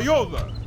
order!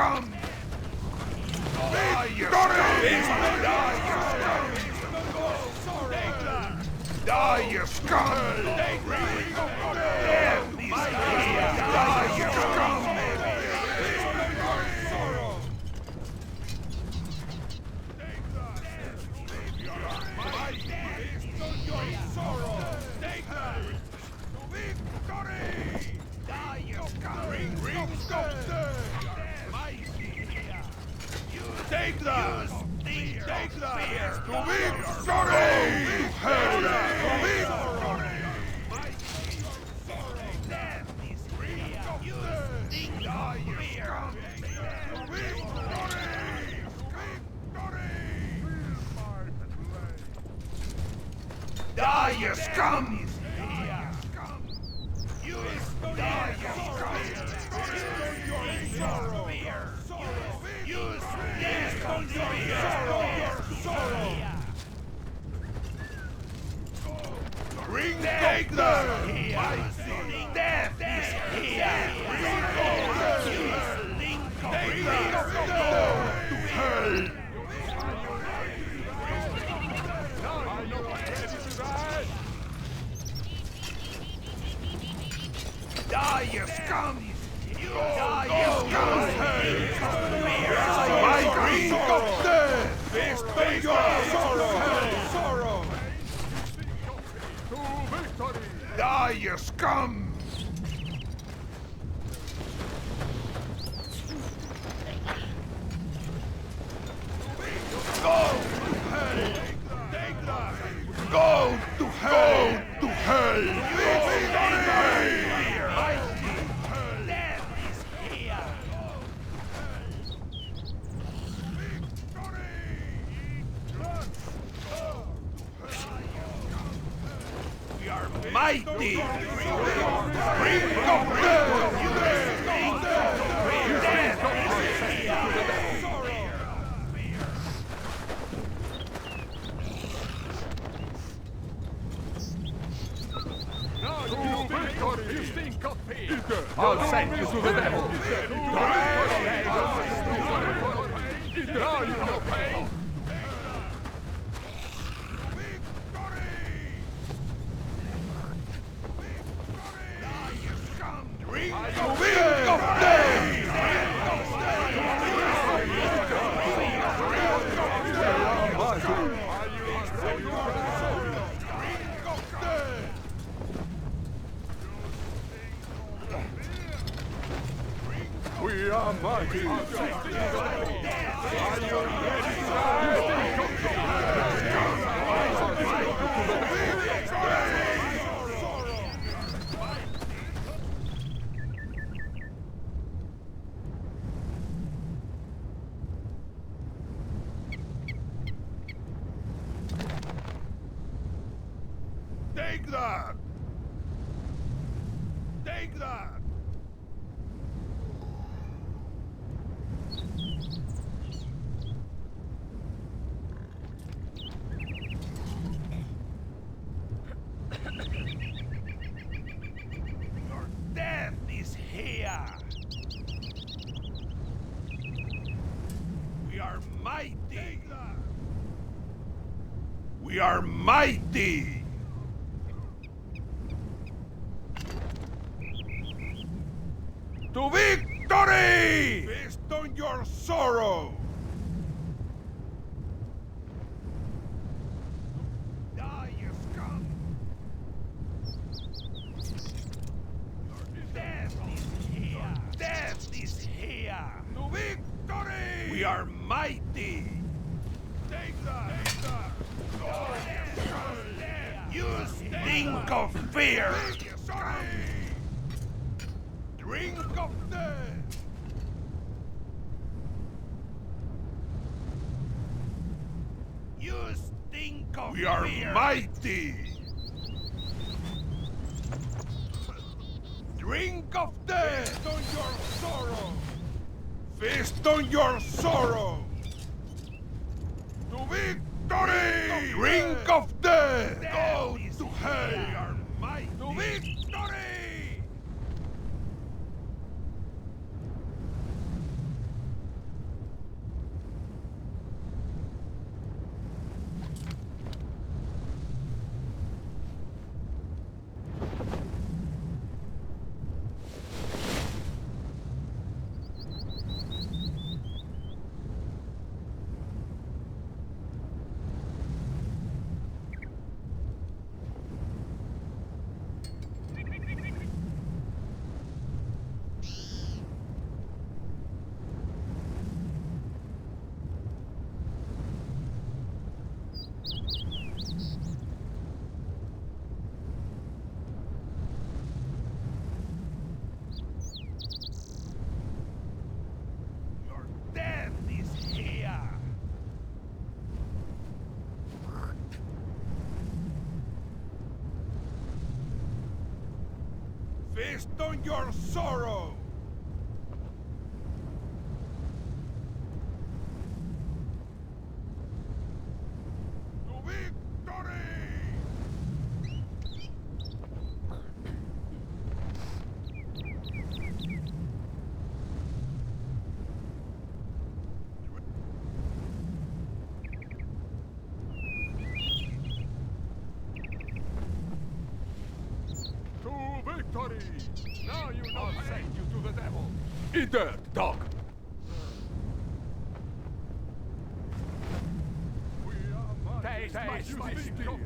scum! Victory! Die, you scum! Take that! Take that! To victory! Hell! To victory! Death is here! You stink of fear! To victory! Victory! Die, you scum! You die, you scum! Bring take them! Death is here! Take them to hell! Die, you scum! You die, you scum! My green of death! This be your sorrow! To victory! Die, you scum! Go to hell! Take that! Go to hell! Go to hell! Mighty! Bring of death! You stink of fear! I'll send you to the devil! Now you know pain! Ring of death! We are mighty! Are you ready? Take that! Take that! Your death is here! We are mighty! We are mighty! To victory! Feast on your sorrow! Die, you scum! Death is here! Death is here! To victory! We are mighty! Take that! Take that! You stink of fear! Drink of death! You stink of fear! We are mighty! Drink of death! Feast on your sorrow! Feast on your sorrow! To victory! Drink of death! Go to hell! We are mighty! To victory! Feast on your sorrow! To victory! To victory! Now you know I'll send you to the devil. Eat dirt, dog! Taste my steel.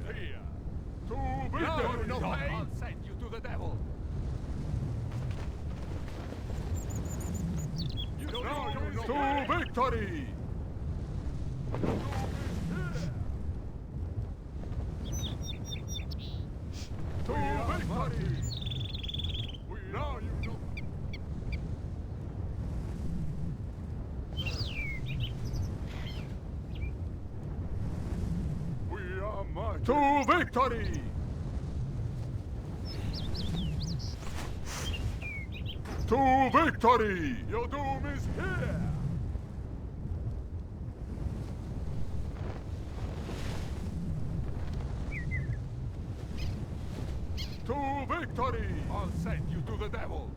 To victory, dog! I'll send you to the devil. To victory! To victory! Now you know. We are marching. To victory! To victory! Your doom is here! To victory! I'll send you to the devil!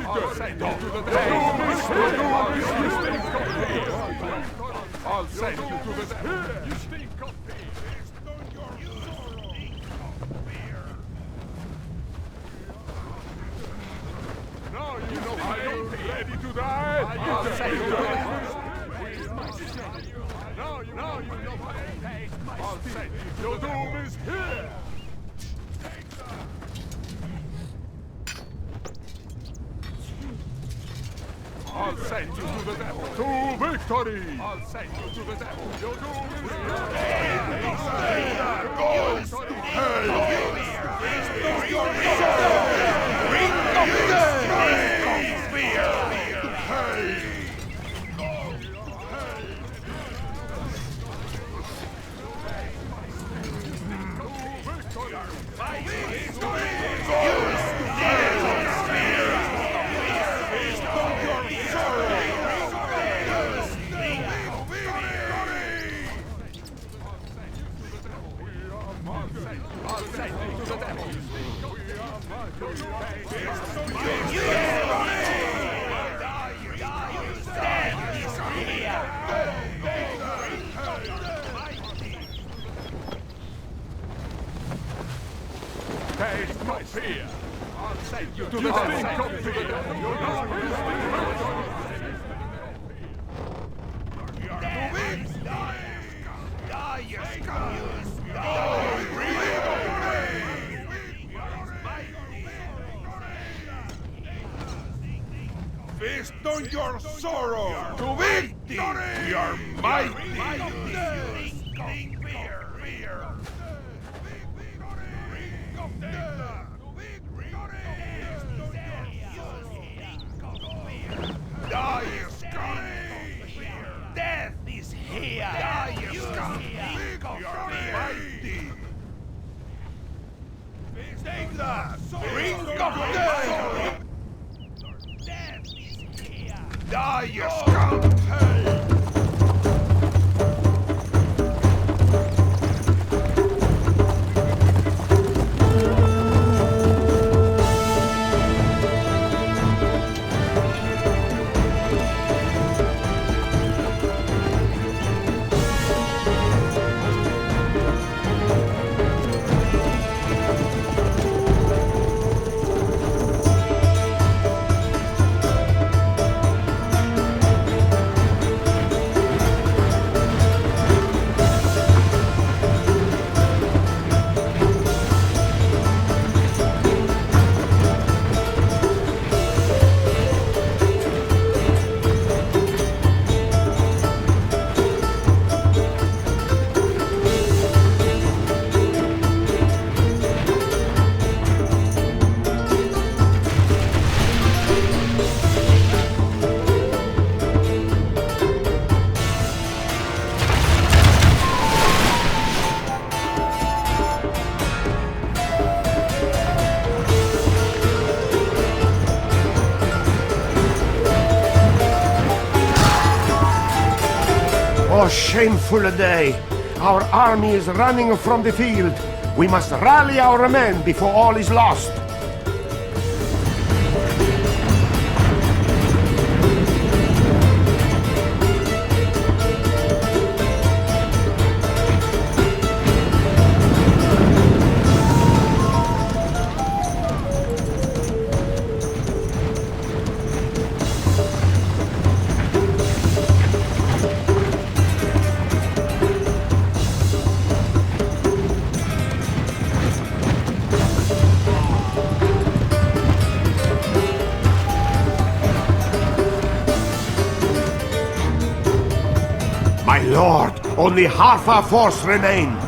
I'll send you to the devil! I'll send you to the devil! You stink of fear! Now you know I am ready to die! I'll send you to the devil! Now you know I'll send you to the devil! Your doom is here! I'll send you to the devil! To victory! I'll send you to the devil! Your doom is here! Goes to hell! Your sorrow! Ring of death! Fear! Hell! Taste my fear! I'll send you to the devil! Feast on your sorrow! To victory! We are mighty! Death is here! Take that! Ring of death! Death is here! Die, you scum! Oh, shameful day! Our army is running from the field. We must rally our men before all is lost. My lord, only half our force remains.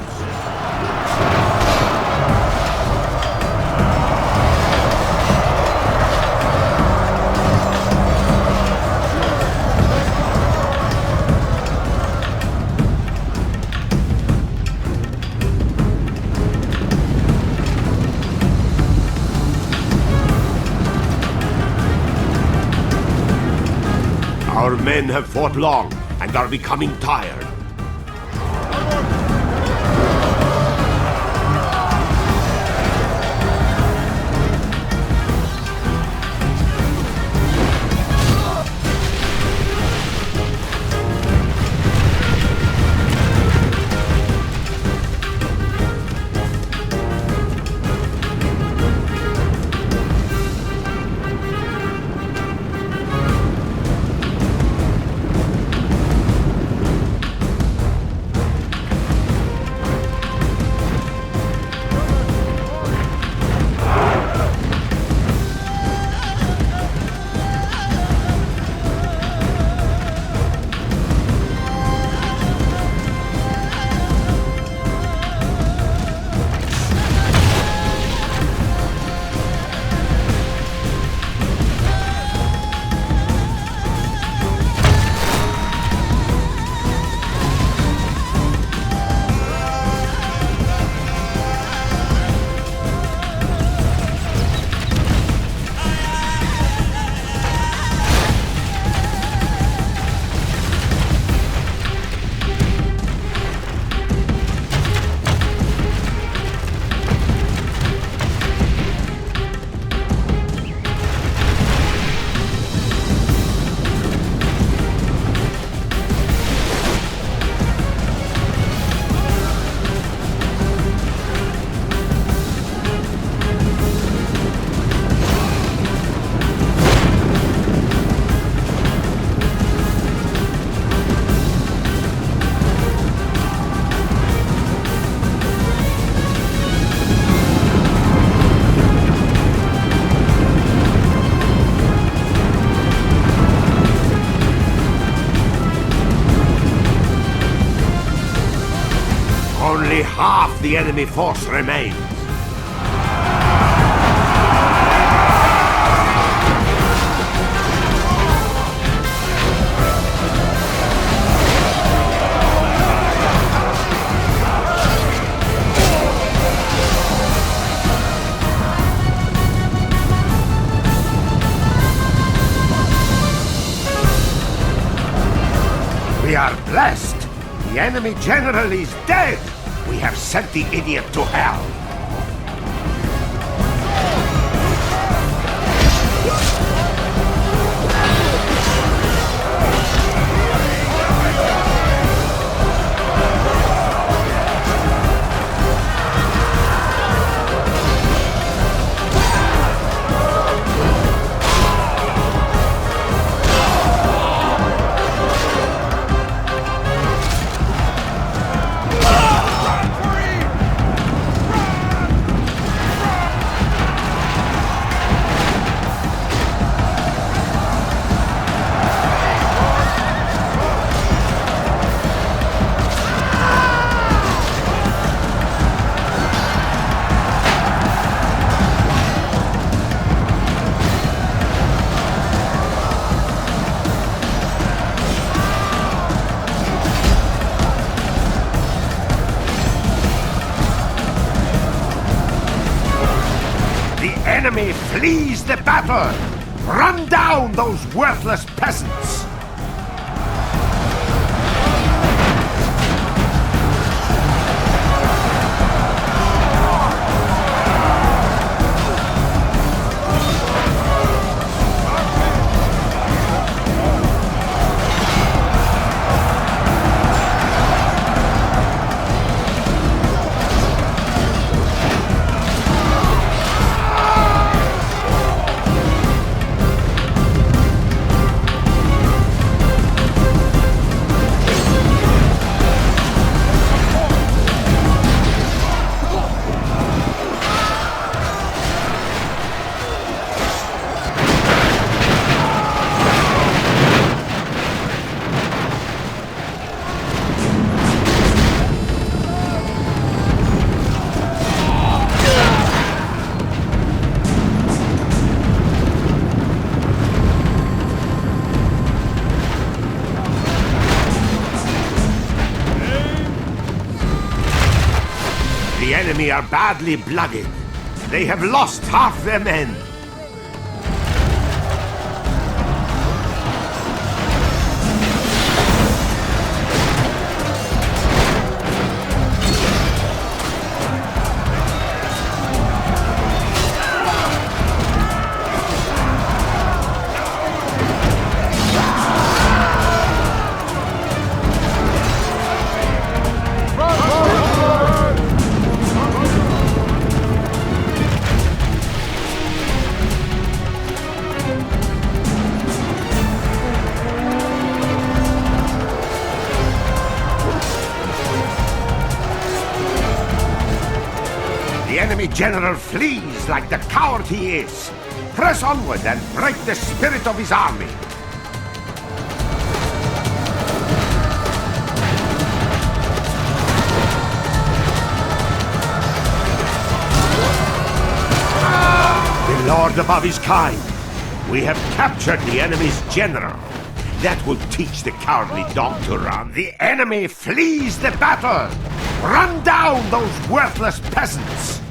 Our men have fought long and are becoming tired. Only half the enemy force remains. We are blessed. The enemy general is dead. We have sent the idiot to hell. Enemy flees the battle! Run down those worthless peasants! enemy are badly blooded. They have lost half their men. The enemy general flees like the coward he is. Press onward and break the spirit of his army. The Lord above is kind. We have captured the enemy's general. That will teach the cowardly dog to run. The enemy flees the battle. Run down those worthless peasants.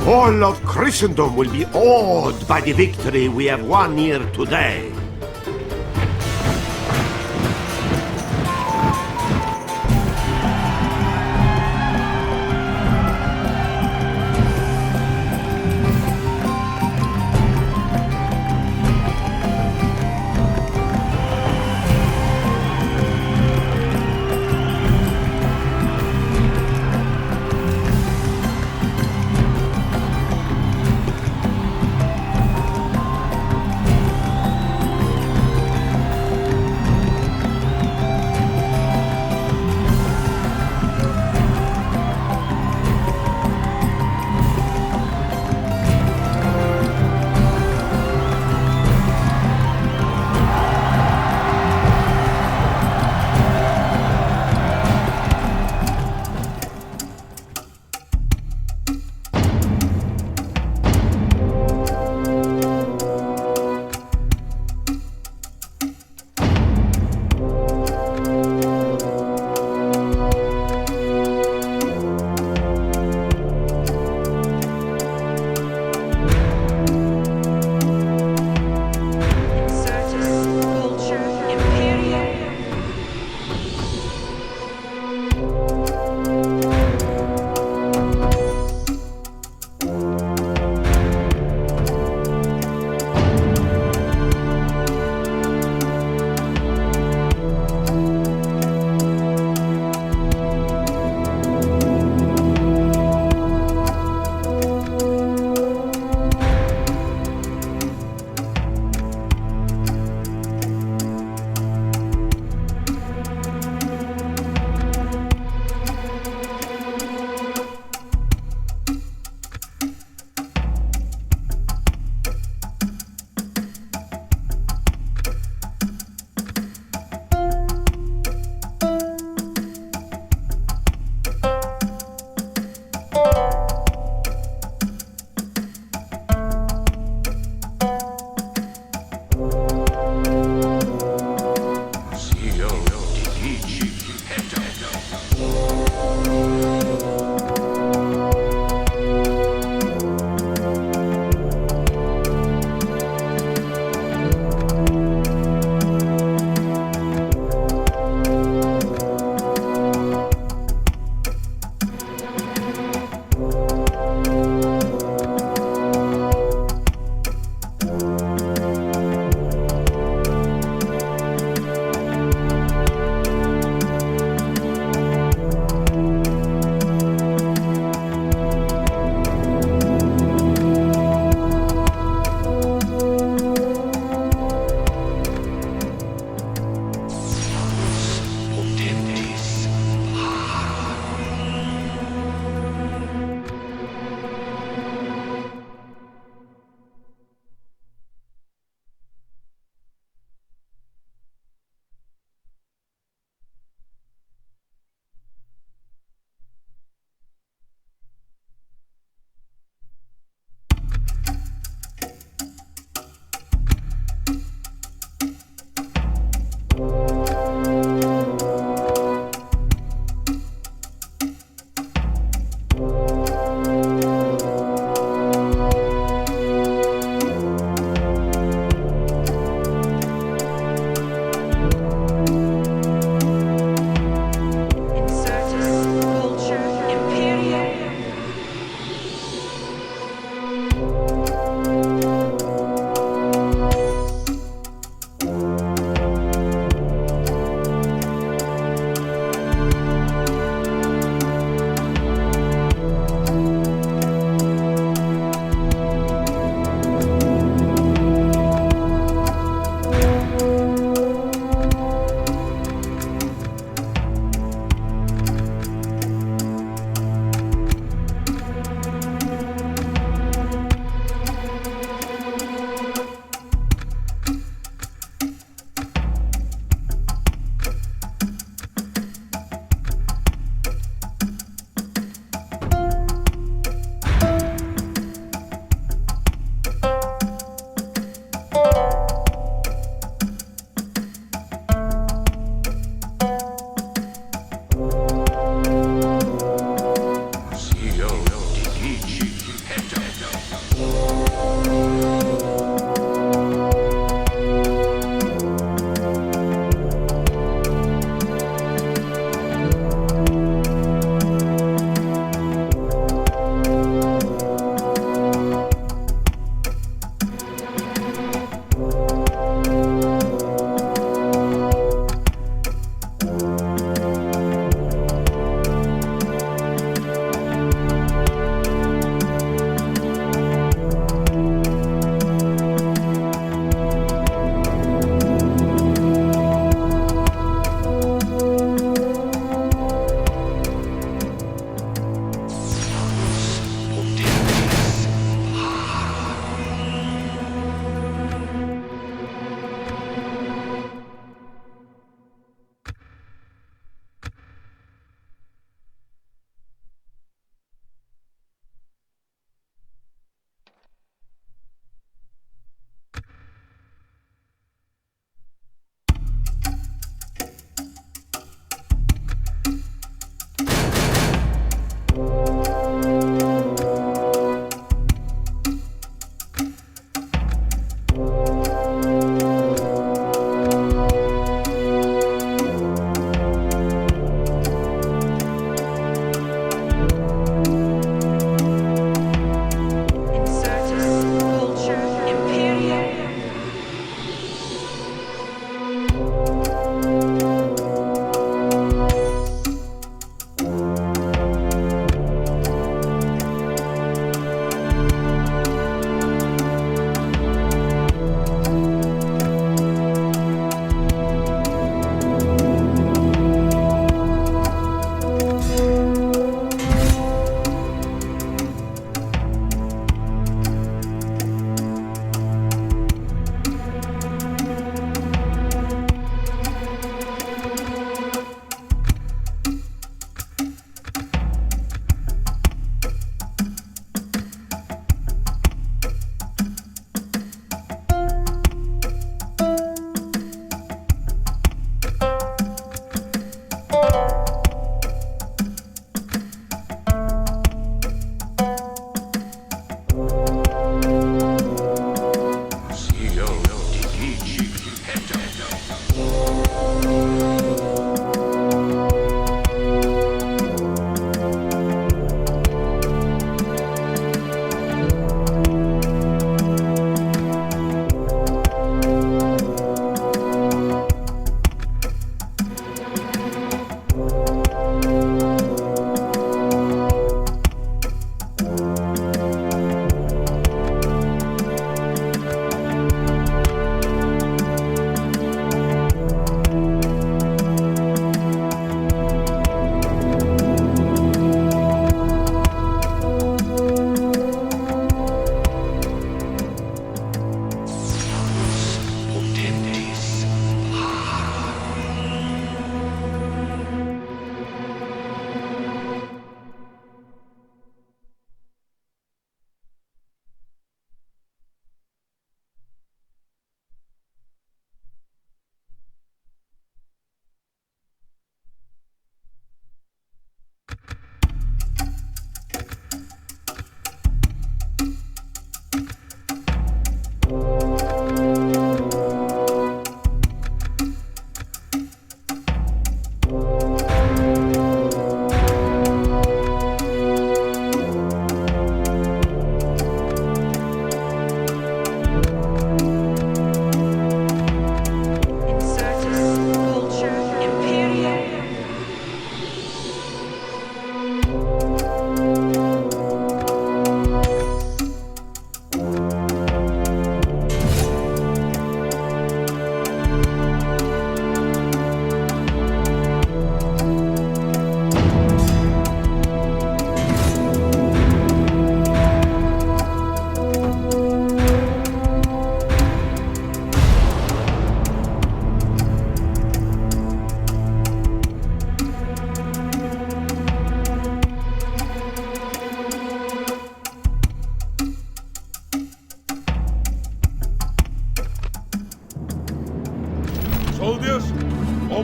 All of Christendom will be awed by the victory we have won here today.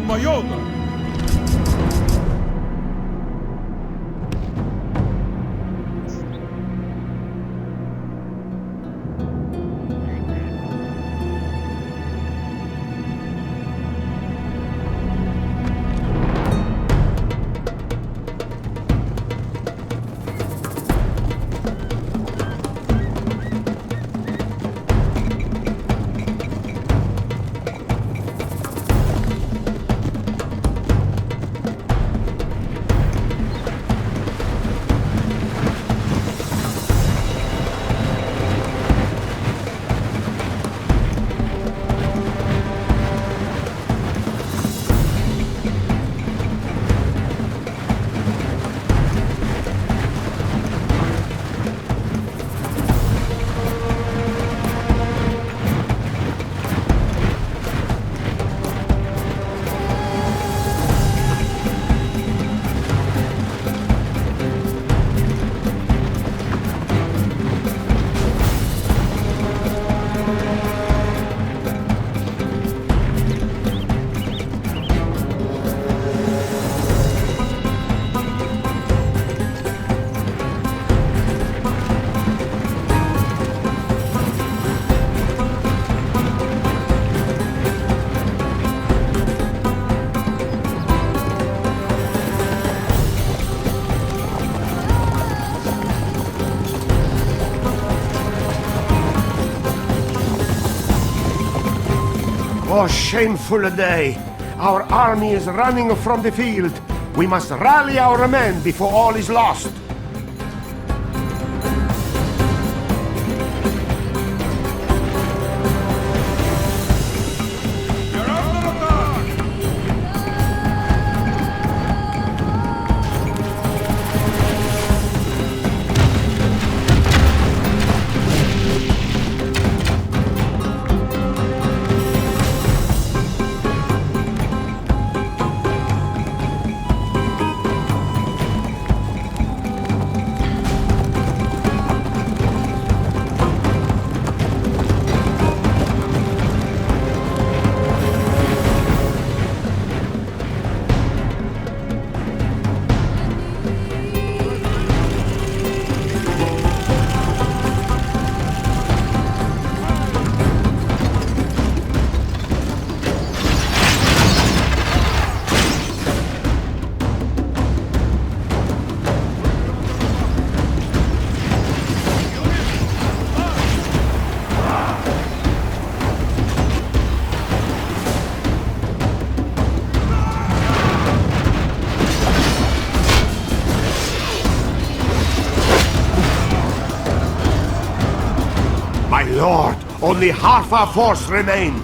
my honor! Oh, shameful day! Our army is running from the field. We must rally our men before all is lost. You're under attack! My lord, only half our force remains.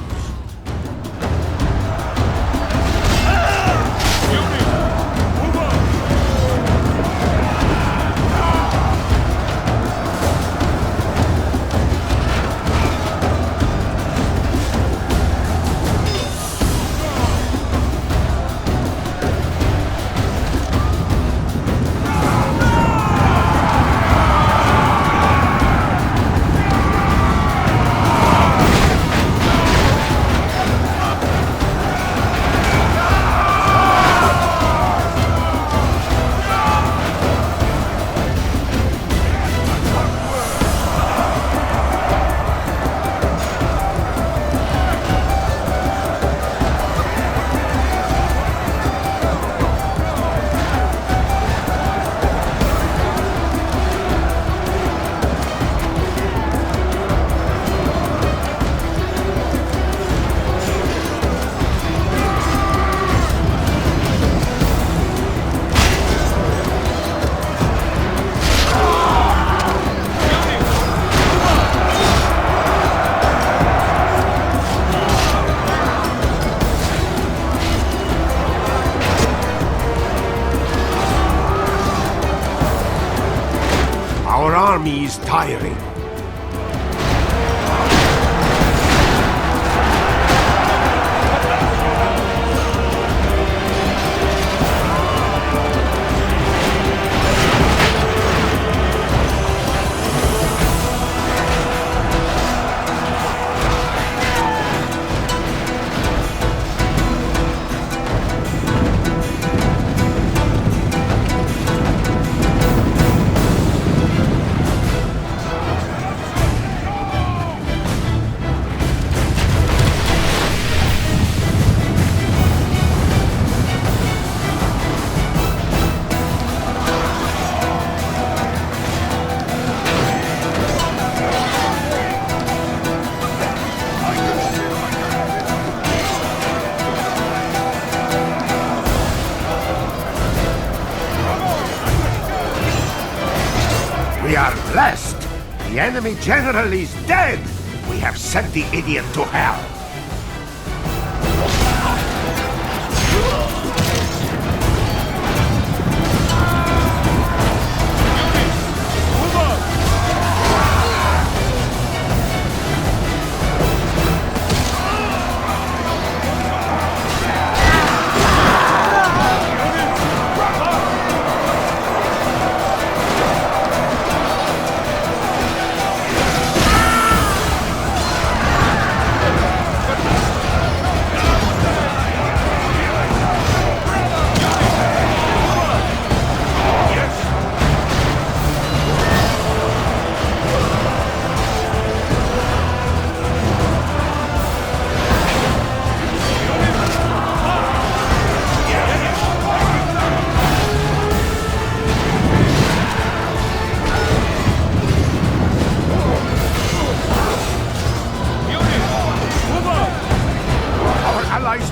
Our army is tiring. The enemy general is dead! We have sent the idiot to hell!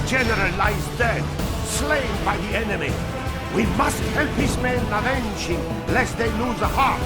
General lies dead, slain by the enemy. We must help his men avenge him, lest they lose a heart.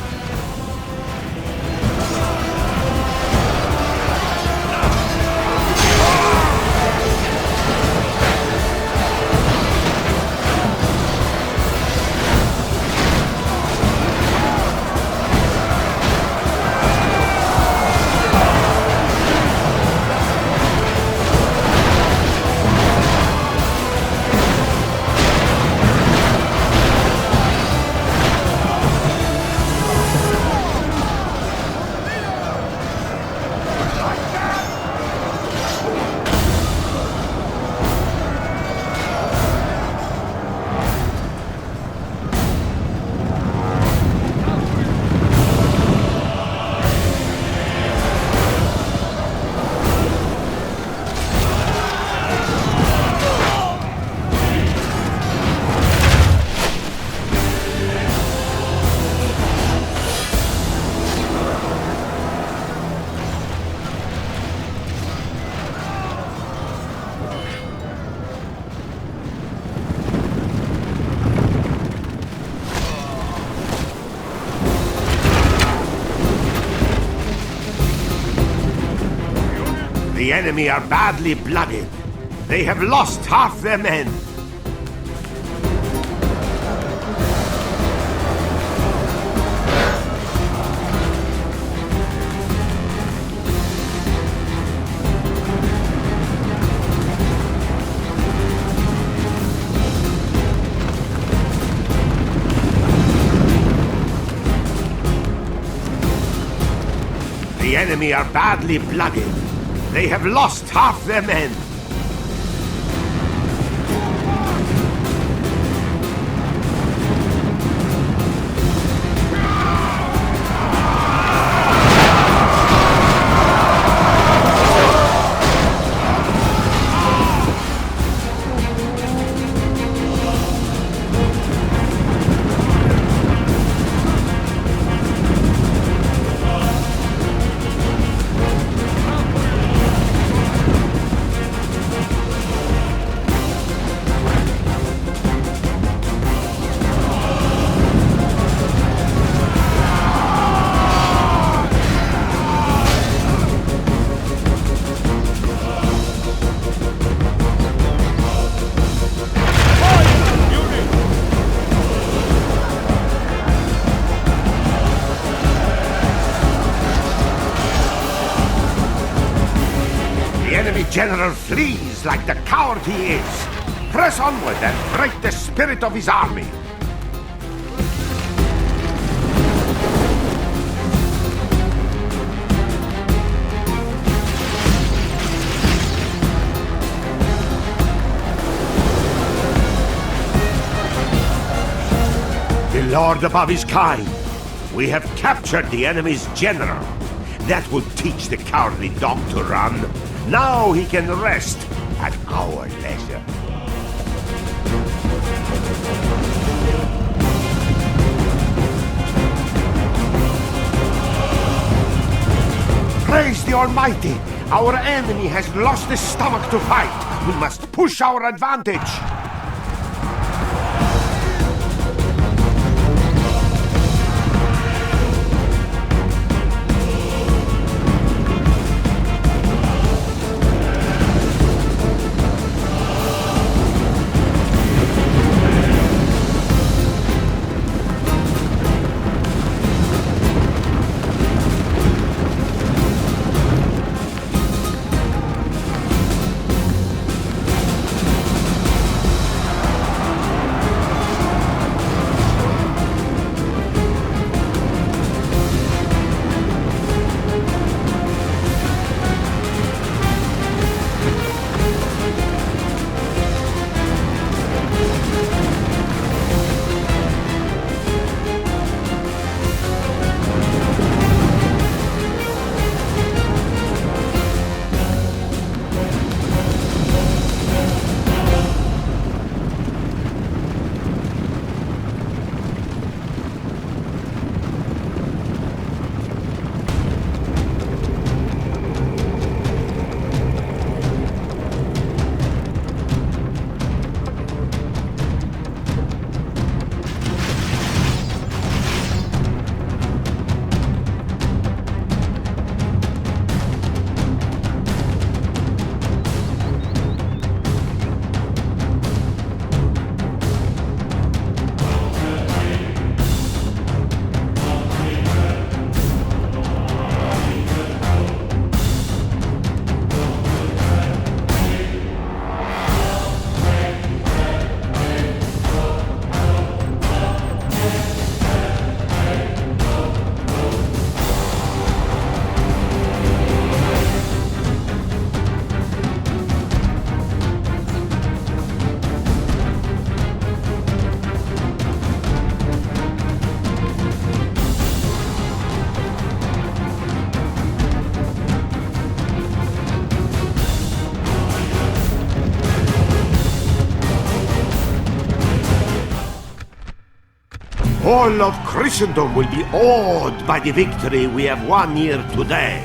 The enemy are badly blooded. They have lost half their men. The enemy are badly blooded. They have lost half their men. General flees like the coward he is. Press onward and break the spirit of his army. The Lord above is kind. We have captured the enemy's general. That will teach the cowardly dog to run. Now he can rest at our leisure. Praise the Almighty! Our enemy has lost his stomach to fight. We must push our advantage. All of Christendom will be awed by the victory we have won here today.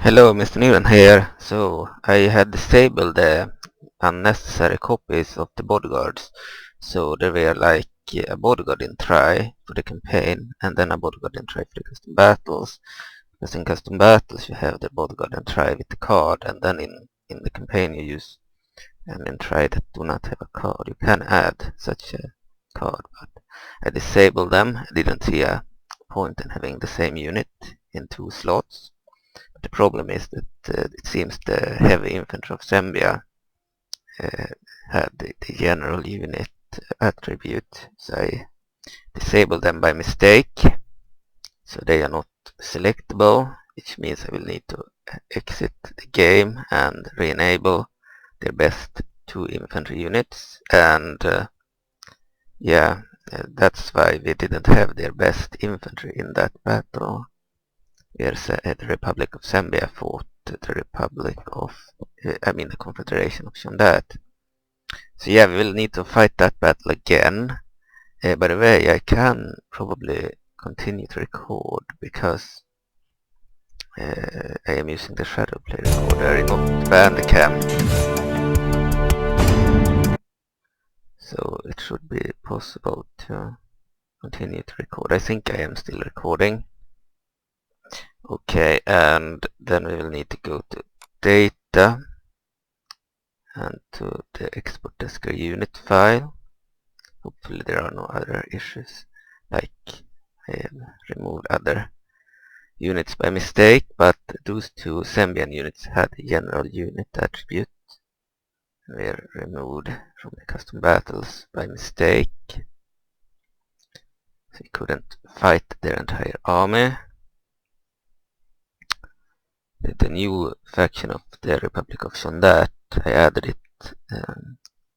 Hello, Mr. Newland here. So, I had disabled the unnecessary copies of the bodyguards. So, there were like a bodyguard in try for the campaign and then a bodyguard in try for the custom battles. Because in custom battles you have the bodyguard in try with the card, and then in the campaign you use and in try that do not have a card. You can add such a card, but I disabled them. I didn't see a point in having the same unit in 2 slots. The problem is that it seems the heavy infantry of Sembia had the general unit attribute, so I disabled them by mistake, so they are not selectable, which means I will need to exit the game and re-enable their best 2 infantry units, and yeah, that's why we didn't have their best infantry in that battle. Here's the Republic of Sembia fought the Republic of, the Confederation of Chondath. So yeah, we will need to fight that battle again. By the way, I can probably continue to record because I am using the Shadow Play recorder in not Bandicam. So it should be possible to continue to record. I think I am still recording. Okay, and then we will need to go to data and to the export desker unit file. Hopefully there are no other issues, like I have removed other units by mistake, but those two Sembian units had a general unit attribute. Were removed from the custom battles by mistake, so we couldn't fight their entire army. The new faction of the Republic of Chondath, I added it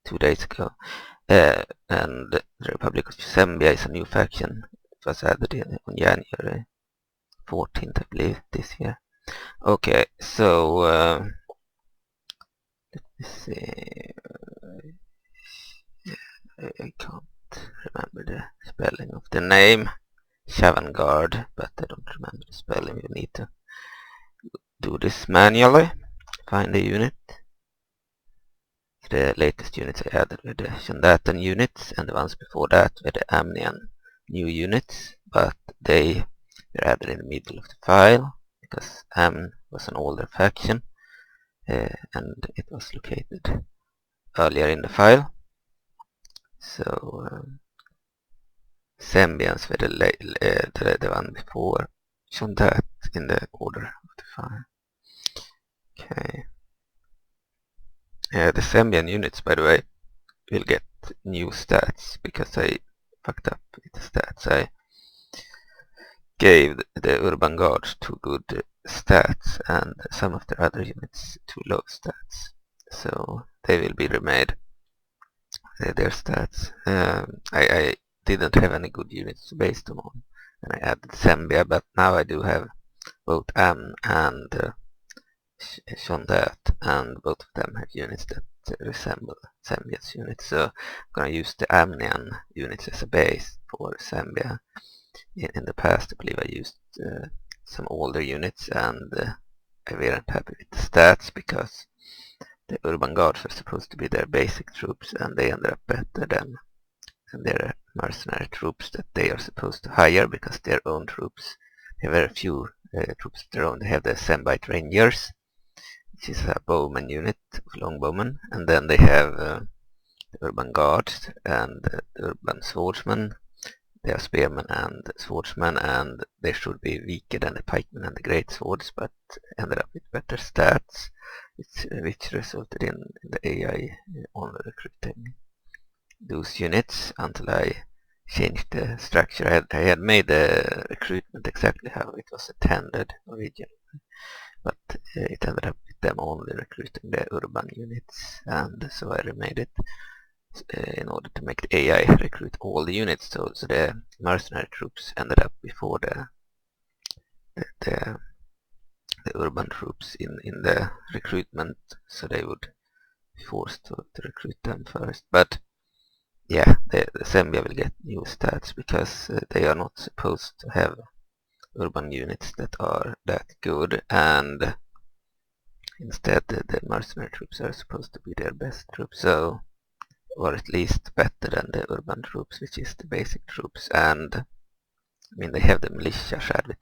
2 days ago, and the Republic of Sembia is a new faction. It was added on January 14th, I believe, this year. Okay, so let me see. I can't remember the spelling of the name. Chavangard, but I don't remember the spelling. You need to do this manually. Find the unit. The latest units I added were the Chondathan units, and the ones before that were the Amnian new units, but they were added in the middle of the file because Amn was an older faction, and it was located earlier in the file. So Sembians were the one before Chondath in the order of the file. Okay. The Sembian units, by the way, will get new stats because I fucked up with the stats. I gave the Urban Guards 2 good stats and some of the other units 2 low stats. So they will be remade, their stats. I didn't have any good units to base them on, and I added Sembia, but now I do have both Amn and Chondath, and both of them have units that resemble Sembia's units, so I'm gonna use the Amnian units as a base for Sembia. In the past, I believe I used some older units, and I weren't happy with the stats because the Urban Guards were supposed to be their basic troops, and they ended up better than their mercenary troops that they are supposed to hire, because their own troops, they have very few troops of their own. They have the Sembite Rangers, which is a bowman unit of longbowmen, and then they have the Urban Guards and the Urban Swordsmen. They are spearmen and swordsmen, and they should be weaker than the pikemen and the great swords, but ended up with better stats, which resulted in the AI only recruiting those units until I changed the structure. I had made the recruitment exactly how it was intended originally, but it ended up with them only recruiting the urban units, and so I remade it in order to make the AI recruit all the units. So the mercenary troops ended up before the urban troops in the recruitment, so they would be forced to recruit them first. But yeah, the Sembia will get new stats because they are not supposed to have urban units that are that good, and instead the mercenary troops are supposed to be their best troops, so, or at least better than the urban troops, which is the basic troops. And I mean, they have the militia shared with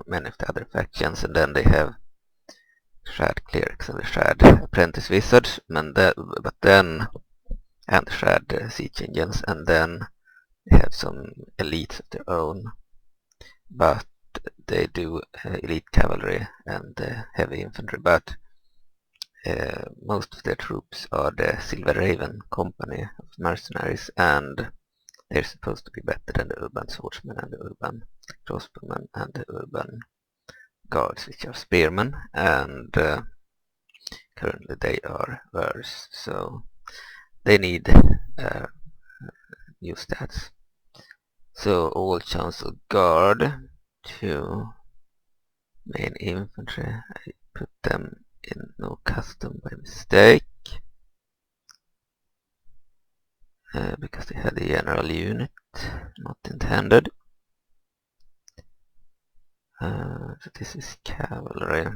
many of the other factions, and then they have shared clerics and shared apprentice wizards, and shared siege engines, and then they have some elites of their own, but they do elite cavalry and heavy infantry, but most of their troops are the Silver Raven company of mercenaries, and they're supposed to be better than the urban swordsmen and the urban crossbowmen and the urban guards, which are spearmen, and currently they are worse, so they need new stats. So all chancel guard to main infantry, I put them in no custom by mistake because they had a general unit, not intended. So this is cavalry.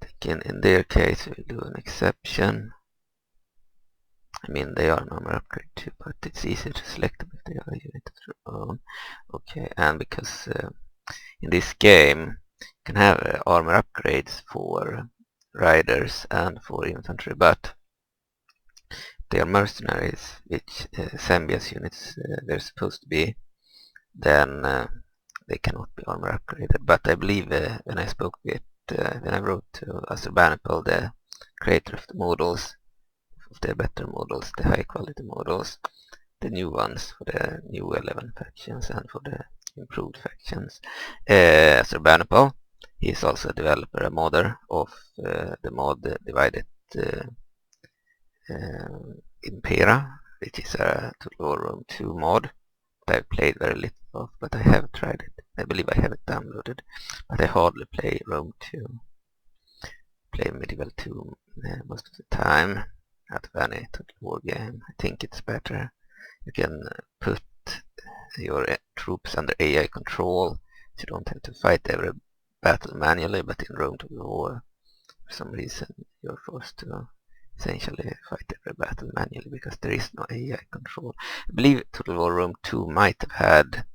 I think in their case we'll do an exception. I mean, they are number upgrade too, but it's easier to select them if they are a unit of their own. Okay, and because in this game you can have armor upgrades for riders and for infantry, but they are mercenaries, which Sembia's units they're supposed to be, then they cannot be armor upgraded. But I believe when I spoke with, when I wrote to Assurbanippal, the creator of the models, of the better models, the high quality models, the new ones for the new 11 factions and for the improved factions, Assurbanippal, he is also a developer, a modder of the mod divided Impera, which is a Total War Rome 2 mod that I've played very little of, but I have tried it. I believe I have it downloaded, but I hardly play Rome 2. Play Medieval 2 most of the time out of any Total War game. I think it's better. You can put your troops under AI control, so you don't have to fight every battle manually, but in Rome Total War, for some reason, you're forced to essentially fight every battle manually because there is no AI control. I believe Total War Rome 2 might have had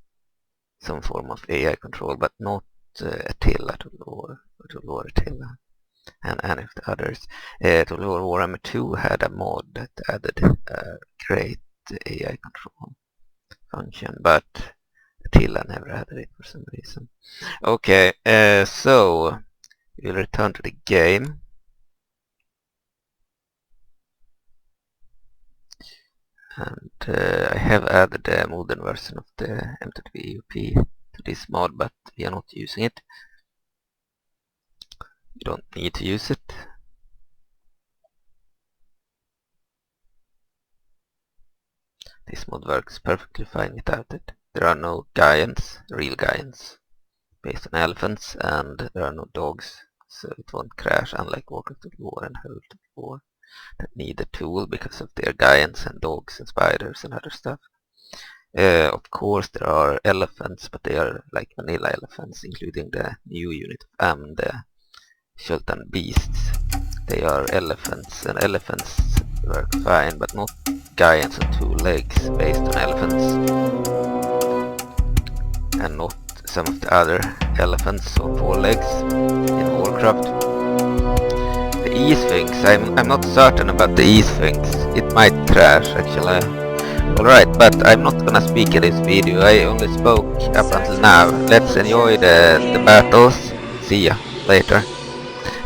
some form of AI control, but not Attila Total War, or Total War Attila, and any of the others. Total War Warhammer 2 had a mod that added a great AI control function, but Attila never added it for some reason. Okay, so we'll return to the game. And I have added a modern version of the M2V to this mod, but we are not using it. You don't need to use it. This mod works perfectly fine without it. There are no giants, real giants, based on elephants, and there are no dogs, so it won't crash, unlike Warcraft Total War and Herald Total War that need a tool because of their giants and dogs and spiders and other stuff. Of course there are elephants, but they are like vanilla elephants, including the new unit of Am, the Sultan Beasts. They are elephants, and elephants work fine, but not giants on 2 legs based on elephants, and not some of the other elephants on 4 legs in Warcraft. The E-Sphinx, I'm not certain about the E-Sphinx. It might crash actually. Alright, but I'm not gonna speak in this video. I only spoke up until now. Let's enjoy the battles. See ya later.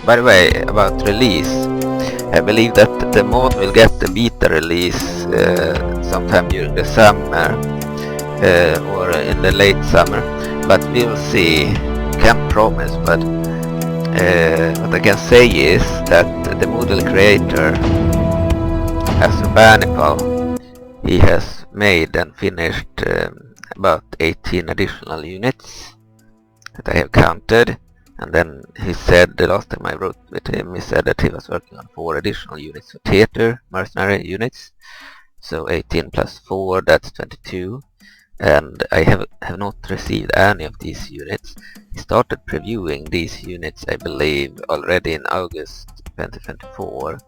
By the way, about release, I believe that the mod will get the beta release sometime during the summer or in the late summer, but we'll see. Can't promise, but what I can say is that the model creator, Assurbanippal, he has made and finished about 18 additional units that I have counted. And then he said, the last time I wrote with him, he said that he was working on 4 additional units for theater, mercenary units. So 18 plus 4, that's 22. And I have not received any of these units. He started previewing these units, I believe, already in August 2024.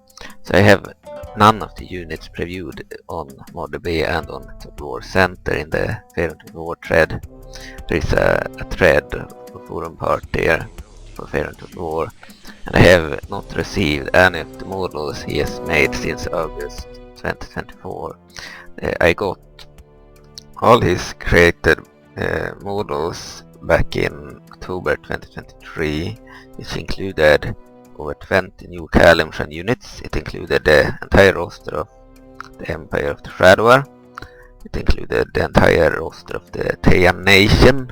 So I have none of the units previewed on ModDB and on Total War Center in the Faerun Total War thread. There is a thread of forum part there for Faerun Total War, and I have not received any of the models he has made since August 2024. I got all his created models back in October 2023, which included over 20 new Calim units. It included the entire roster of the Empire of the Shadowar. It included the entire roster of the Teian Nation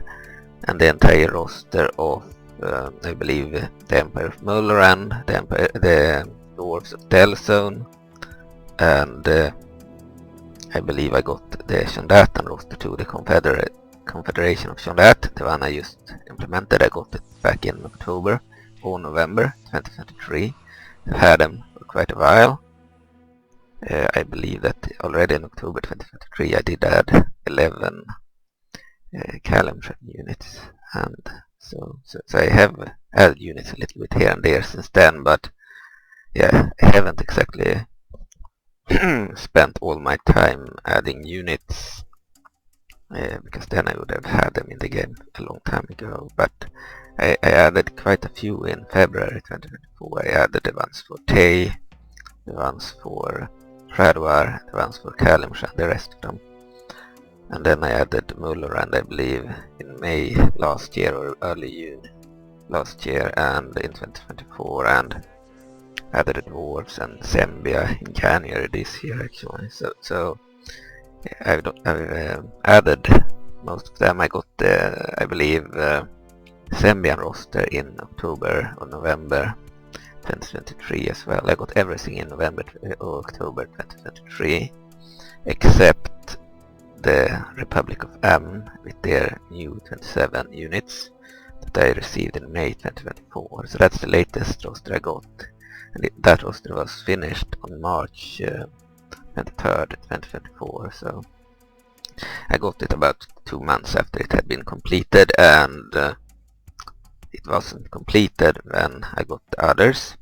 and the entire roster of, I believe, the Empire of Mulran, the Dwarves of Delzoun, and I believe I got the Chondath roster too, the Confederation of Chondath, the one I just implemented. I got it back in October or November 2023. I've had them for quite a while. I believe that already in October 2023 I did add 11 Calim units, and so I have added units a little bit here and there since then, but yeah, I haven't exactly spent all my time adding units because then I would have had them in the game a long time ago. But I added quite a few in February 2024. I added the ones for Tay, the ones for Shadowar, the ones for Calim, and the rest of them. And then I added Mullerand, I believe, in May last year or early June last year, and in 2024, and added the Dwarves and Sembia in January this year actually. So I've added most of them. I got I believe Sembian roster in October or November 2023 as well. I got everything in November or October 2023 except the Republic of Amn with their new 27 units that I received in May 2024. So that's the latest roster I got, and that roster was finished on March 23rd, 2024. So I got it about 2 months after it had been completed, and it wasn't completed when I got the others.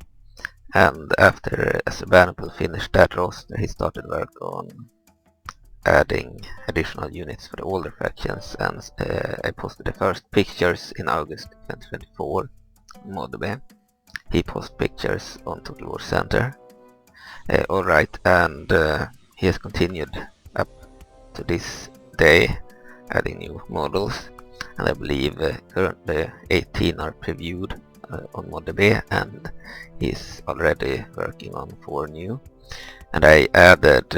And after Assurbanippal finished that roster, he started work on adding additional units for the older factions, and I posted the first pictures in August 2024 on Modb. He posted pictures on Total War Center. Alright, and he has continued up to this day adding new models, and I believe currently 18 are previewed on Modb, and he's already working on 4 new. And I added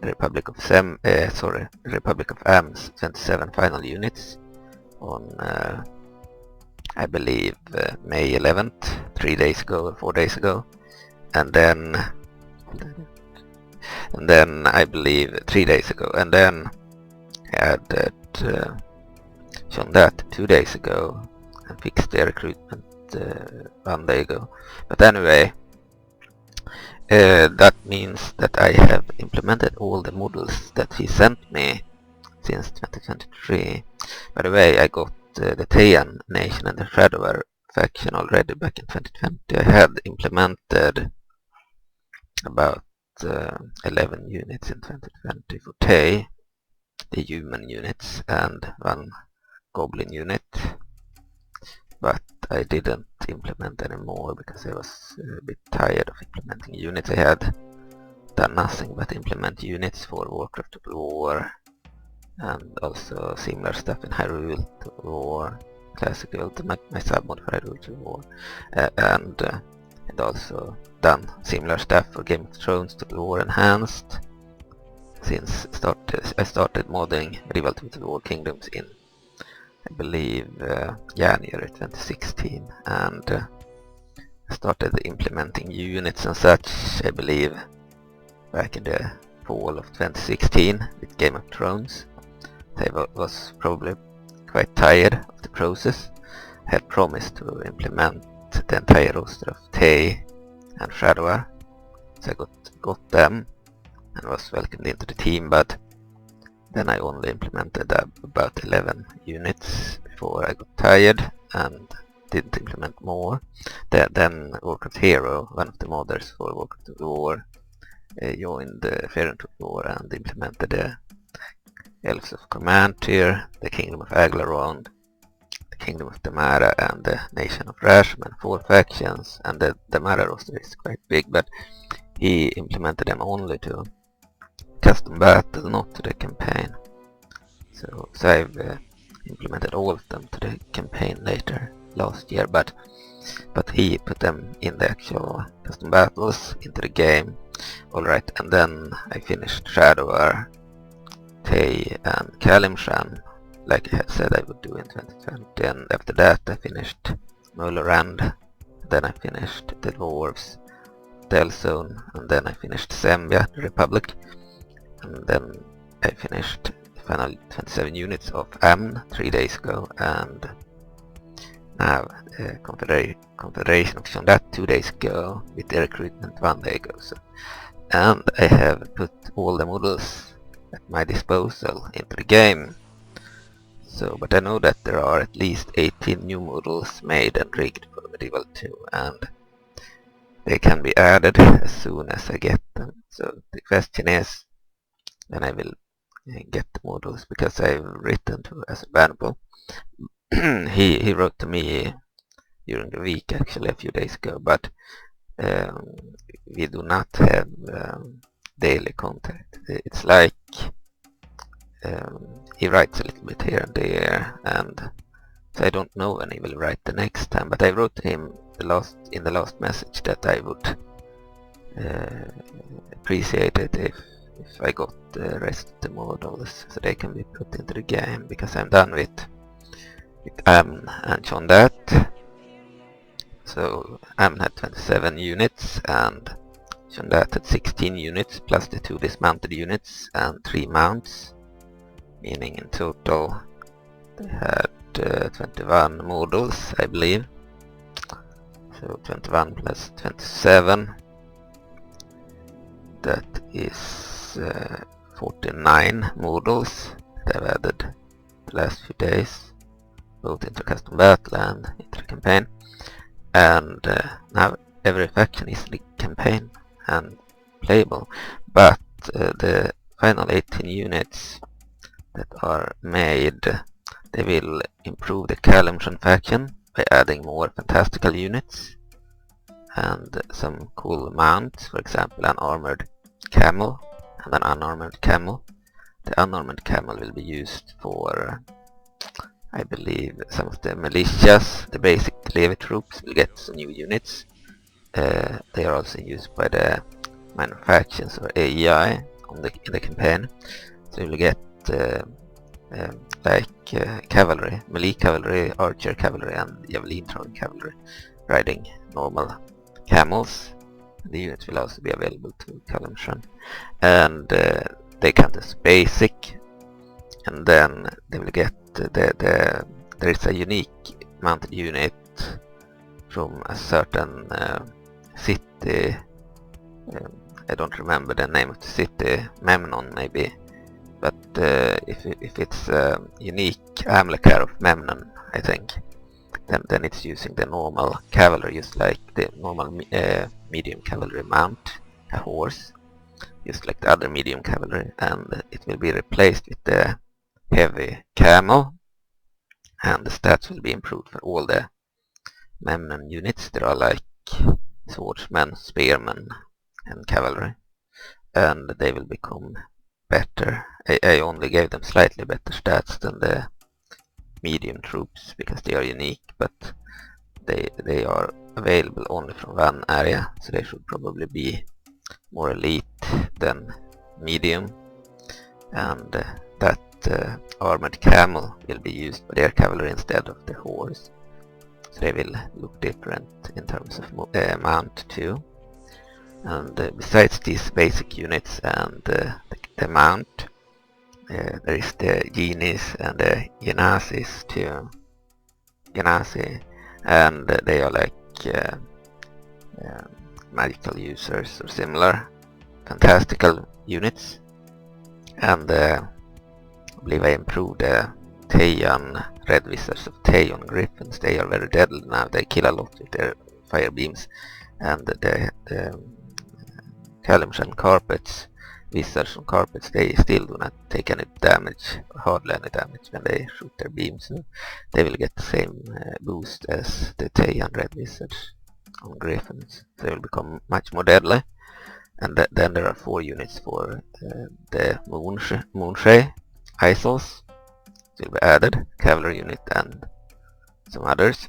Republic of Am's 27 final units on I believe May 11th, 3 days ago or 4 days ago, and then I believe 3 days ago, and then I added Chondath 2 days ago and fixed the recruitment 1 day ago. But anyway, that means that I have implemented all the models that he sent me since 2023. By the way, I got the Tayan nation and the Shadowar faction already back in 2020. I had implemented about 11 units in 2020 for Tay, the human units, and 1 goblin unit. But I didn't implement anymore because I was a bit tired of implementing units. I had done nothing but implement units for Warcraft Total War, and also similar stuff in Hyrule Total War, Classic Ultimate, my submod for Hyrule Total War, and also done similar stuff for Game of Thrones Total War Enhanced, since I started modding Medieval Total War Kingdoms in, I believe, January 2016, and started implementing units and such, I believe, back in the fall of 2016 with Game of Thrones. I was probably quite tired of the process. I had promised to implement the entire roster of Tay and Shadowar, so I got them and was welcomed into the team, but then I only implemented about 11 units before I got tired and didn't implement more. Then Warcraft Hero, one of the modders for Warcraft Total War, joined the Faerun Total War and implemented the Elves of Command tier, the Kingdom of Aglarond, the Kingdom of Damara, and the Nation of Rashman, 4 factions. And the Damara roster is quite big, but he implemented them only to custom battle, not to the campaign. So I've implemented all of them to the campaign later last year, but he put them in the actual custom battles into the game. Alright, and then I finished Shadowar, Tay, and Calim, like I had said I would do in 2020, and after that I finished Mullerand, then I finished the Dwarves of Delzoun, and then I finished Sembia, the Republic, and then I finished the final 27 units of Amn 3 days ago, and now Confederation of Chondath 2 days ago with the recruitment 1 day ago. So, and I have put all the models at my disposal into the game. So, but I know that there are at least 18 new models made and rigged for Medieval 2, and they can be added as soon as I get them. So the question is when I will get the models because I've written to Assurbanippal. he wrote to me during the week, actually a few days ago, but we do not have daily contact. It's like he writes a little bit here and there, and so I don't know when he will write the next time. But I wrote to him in the last message that I would appreciate it if I got the rest of the models so they can be put into the game, because I'm done with and Chondath. So Amn had 27 units and Chondath had 16 units plus the 2 dismounted units and 3 mounts, meaning in total they had 21 models, I believe. So 21 plus 27, that is 49 models that I've added the last few days, both into custom battle and into the campaign. And now every faction is in the campaign and playable, but the final 18 units that are made, they will improve the Calim faction by adding more fantastical units and some cool mounts, for example an armored camel and an unarmored camel. The unarmored camel will be used for, I believe, some of the militias. The basic Levi troops will get some new units. They are also used by the minor factions or AEI in the campaign. So you will get cavalry, melee cavalry, archer cavalry and javelin throwing cavalry riding normal camels. The units will also be available to Calim, and they count as basic. And then they will get there is a unique mounted unit from a certain city. I don't remember the name of the city, Memnon maybe, but if it's a unique Amlekar of Memnon, I think, then it's using the normal cavalry, just like the normal medium cavalry mount, a horse, just like the other medium cavalry, and it will be replaced with the heavy camel, and the stats will be improved for all the Memnon units. There are like swordsmen, spearmen and cavalry, and they will become better. I only gave them slightly better stats than the medium troops because they are unique, but they are available only from one area, so they should probably be more elite than medium. And that armored camel will be used by their cavalry instead of the horse, so they will look different in terms of mount too. And besides these basic units and the mount, there is the genies and the genazis too. Genasi, and they are like magical users or similar fantastical units. And I believe I improved the Teian Red Wizards of Teian Griffins. They are very deadly now. They kill a lot with their fire beams. And the Calim Carpets, Wizards on Carpets, they still do not take any damage, or hardly any damage when they shoot their beams. So they will get the same boost as the Teian Red Wizards on Griffins. They will become much more deadly. And then there are 4 units for the Moonshay Isles. Will be added, cavalry unit and some others.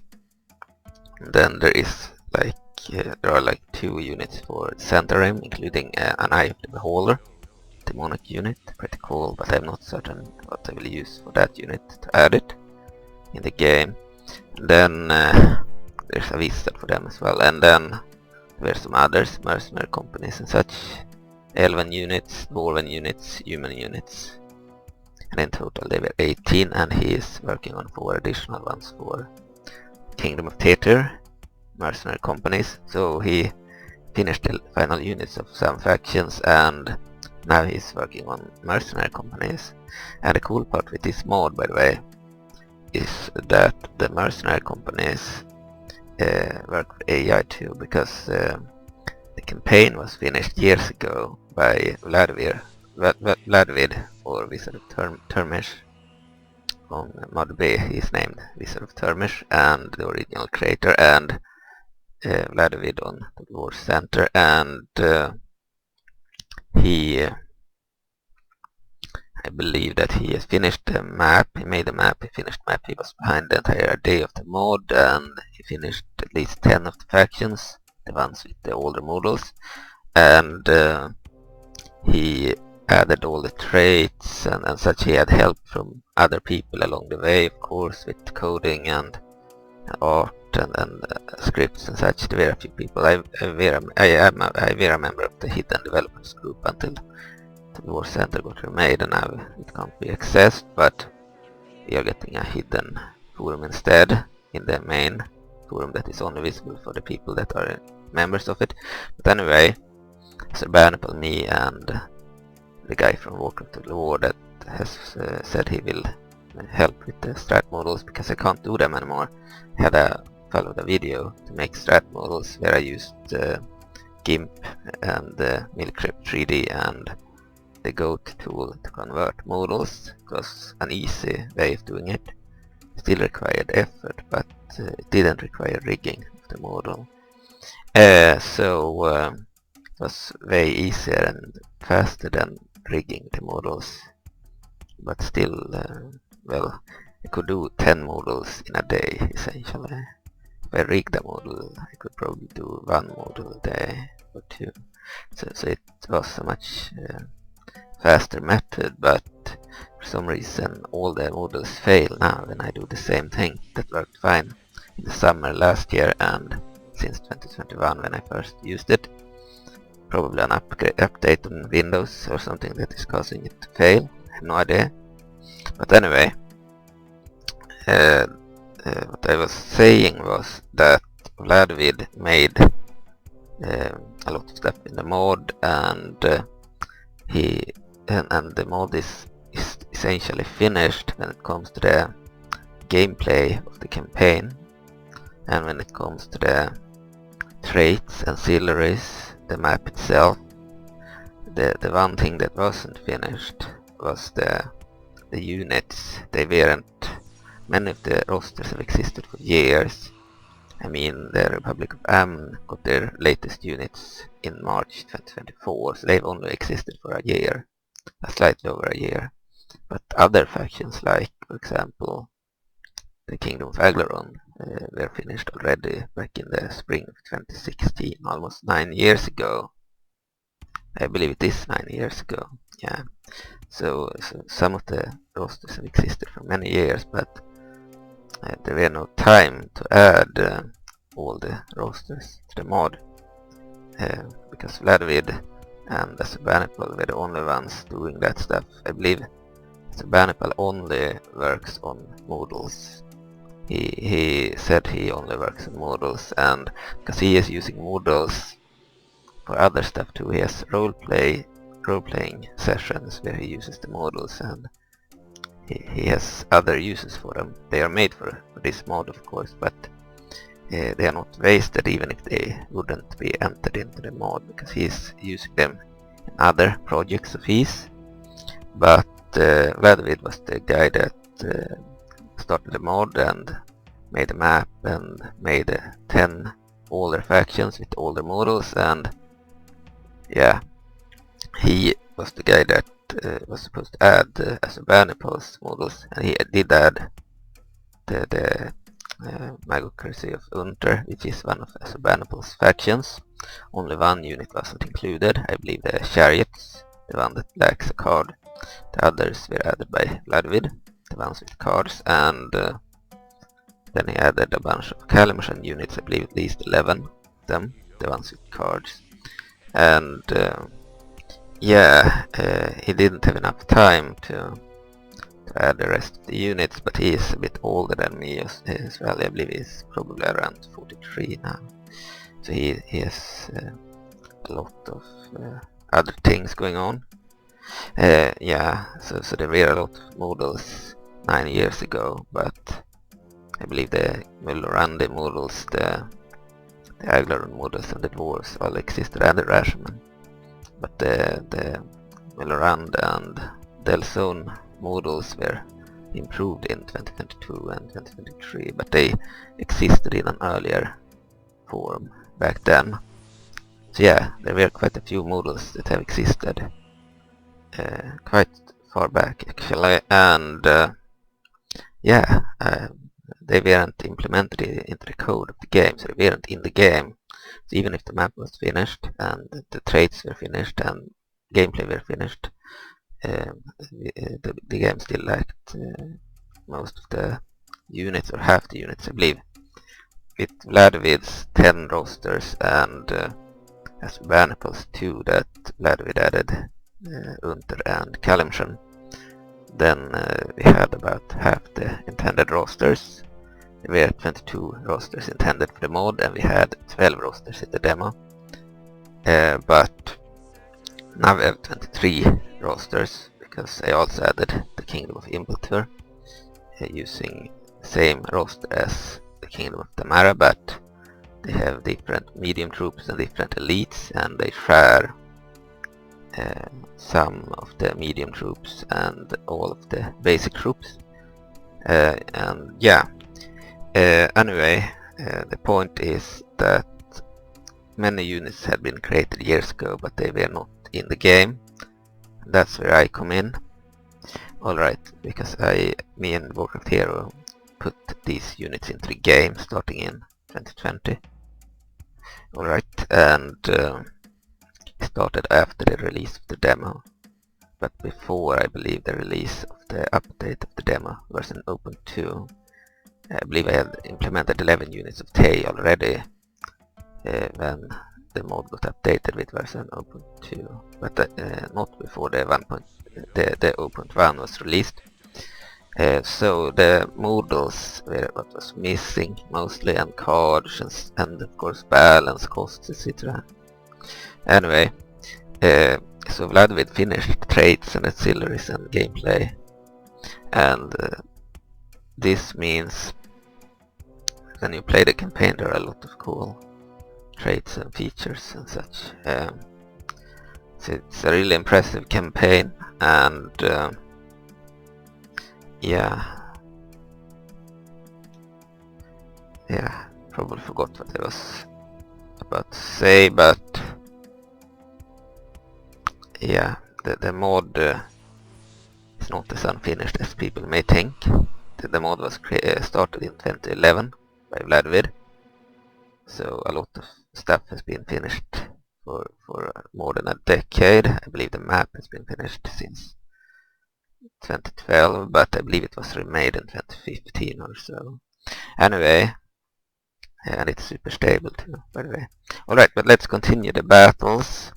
And then there is like there are like 2 units for Centarim, including an Eye of the Beholder, demonic unit, pretty cool, but I'm not certain what I will use for that unit to add it in the game. And then there's a wizard for them as well, and then there's some others, mercenary companies and such, elven units, dwarven units, human units. And in total they were 18, and he is working on 4 additional ones for Kingdom of Theater, mercenary companies. So he finished the final units of some factions, and now he's working on mercenary companies. And the cool part with this mod, by the way, is that the mercenary companies work with AI too, because the campaign was finished years ago by Vladimir Vladvid, or Wizard of Termish. On Mod B, he's named Wizard of Termish, and the original creator, and Vladvid on the Dwarves Center, and he, I believe that he has finished the map. He made the map, he finished the map, he was behind the entire idea of the mod, and he finished at least 10 of the factions, the ones with the older models, and he added all the traits and such. He had help from other people along the way, of course, with coding and art and scripts and such. There were a few people. I were a member of the hidden developers group until the War Center got remade, and now it can't be accessed, but we are getting a hidden forum instead in the main forum that is only visible for the people that are members of it. But anyway, Assurbanippal, me, and the guy from Warcraft to the War that has said he will help with the strat models, because I can't do them anymore. I had followed a video to make strat models where I used GIMP and Milcrypt 3D and the GOAT tool to convert models. It was an easy way of doing it. Still required effort, but it didn't require rigging of the model. So it was way easier and faster than rigging the models, but still, well, I could do 10 models in a day essentially. If I rigged a model, I could probably do 1 model a day or 2. So it was a much faster method, but for some reason all the models fail now when I do the same thing. That worked fine in the summer last year and since 2021 when I first used it. Probably an update on Windows or something that is causing it to fail. I have no idea. But anyway, what I was saying was that Vladvid made a lot of stuff in the mod, and the mod is essentially finished when it comes to the gameplay of the campaign, and when it comes to the traits, ancillaries, the map itself. The one thing that wasn't finished was the units. They weren't. Many of the rosters have existed for years. I mean, the Republic of Amn got their latest units in March 2024, so they've only existed for a year, slightly over a year. But other factions, like for example the Kingdom of Aglaron, were finished already back in the spring of 2016, almost 9 years ago. I believe it is 9 years ago, yeah. So some of the rosters have existed for many years, but there were no time to add all the rosters to the mod, because Vladvid and Assurbanippal were the only ones doing that stuff. I believe Assurbanippal only works on models. He said he only works on models, and because he is using models for other stuff too, he has role-playing sessions where he uses the models, and he has other uses for them. They are made for this mod, of course, but they are not wasted even if they wouldn't be entered into the mod, because he's using them in other projects of his. But Vladvid was the guy that started the mod and made a map and made 10 older factions with older models, and yeah, he was the guy that was supposed to add Assurbanippal's models, and he did add the Magocracy of Unther, which is one of Assurbanippal's factions. Only one unit wasn't included, I believe the Chariots, the one that lacks a card. The others were added by Vladvid, the ones with cards, and then he added a bunch of Calim units, I believe at least 11 of them, the ones with cards. And yeah, he didn't have enough time to add the rest of the units, but he is a bit older than me as well. I believe he's probably around 43 now. So he has a lot of other things going on. Yeah, so there were a lot of models 9 years ago, but I believe the Mulorandi models, the Aglaron models and the Dwarves all existed under Rashomon. But the Faerun and Delzoun models were improved in 2022 and 2023, but they existed in an earlier form back then. So yeah, there were quite a few models that have existed quite far back actually, and yeah, they weren't implemented into the code of the game, so they weren't in the game. So even if the map was finished and the traits were finished and gameplay were finished, the game still lacked most of the units, or half the units I believe. With Vladvid's 10 rosters and Assurbanippal's 2 that Vladvid added, Unther and Calim, then we had about half the intended rosters. We had 22 rosters intended for the mod, and we had 12 rosters in the demo. But now we have 23 rosters, because I also added the Kingdom of Unther, using the same roster as the Kingdom of Tamara, but they have different medium troops and different elites, and they share some of the medium troops and all of the basic troops. And yeah, anyway, the point is that many units had been created years ago, but they were not in the game. That's where I come in. Alright, because me and Warcraft Hero put these units into the game starting in 2020. Alright, and started after the release of the demo, but before, I believe, the release of the update of the demo version Open 2. I believe I had implemented 11 units of Tay already when the mod got updated with version Open 2, but not before the 0.1 was released. So the models were what was missing mostly, and cards, and of course balance, costs, etc. Anyway, so Vladvid finished traits and auxiliaries and gameplay, and this means when you play the campaign there are a lot of cool traits and features and such. So it's a really impressive campaign, and yeah, probably forgot what I was about to say, but yeah, the mod is not as unfinished as people may think. The mod was started in 2011 by Vladvid, so a lot of stuff has been finished for more than a decade. I believe the map has been finished since 2012, but I believe it was remade in 2015 or so. Anyway, and it's super stable too, by the way. Alright, but let's continue the battles.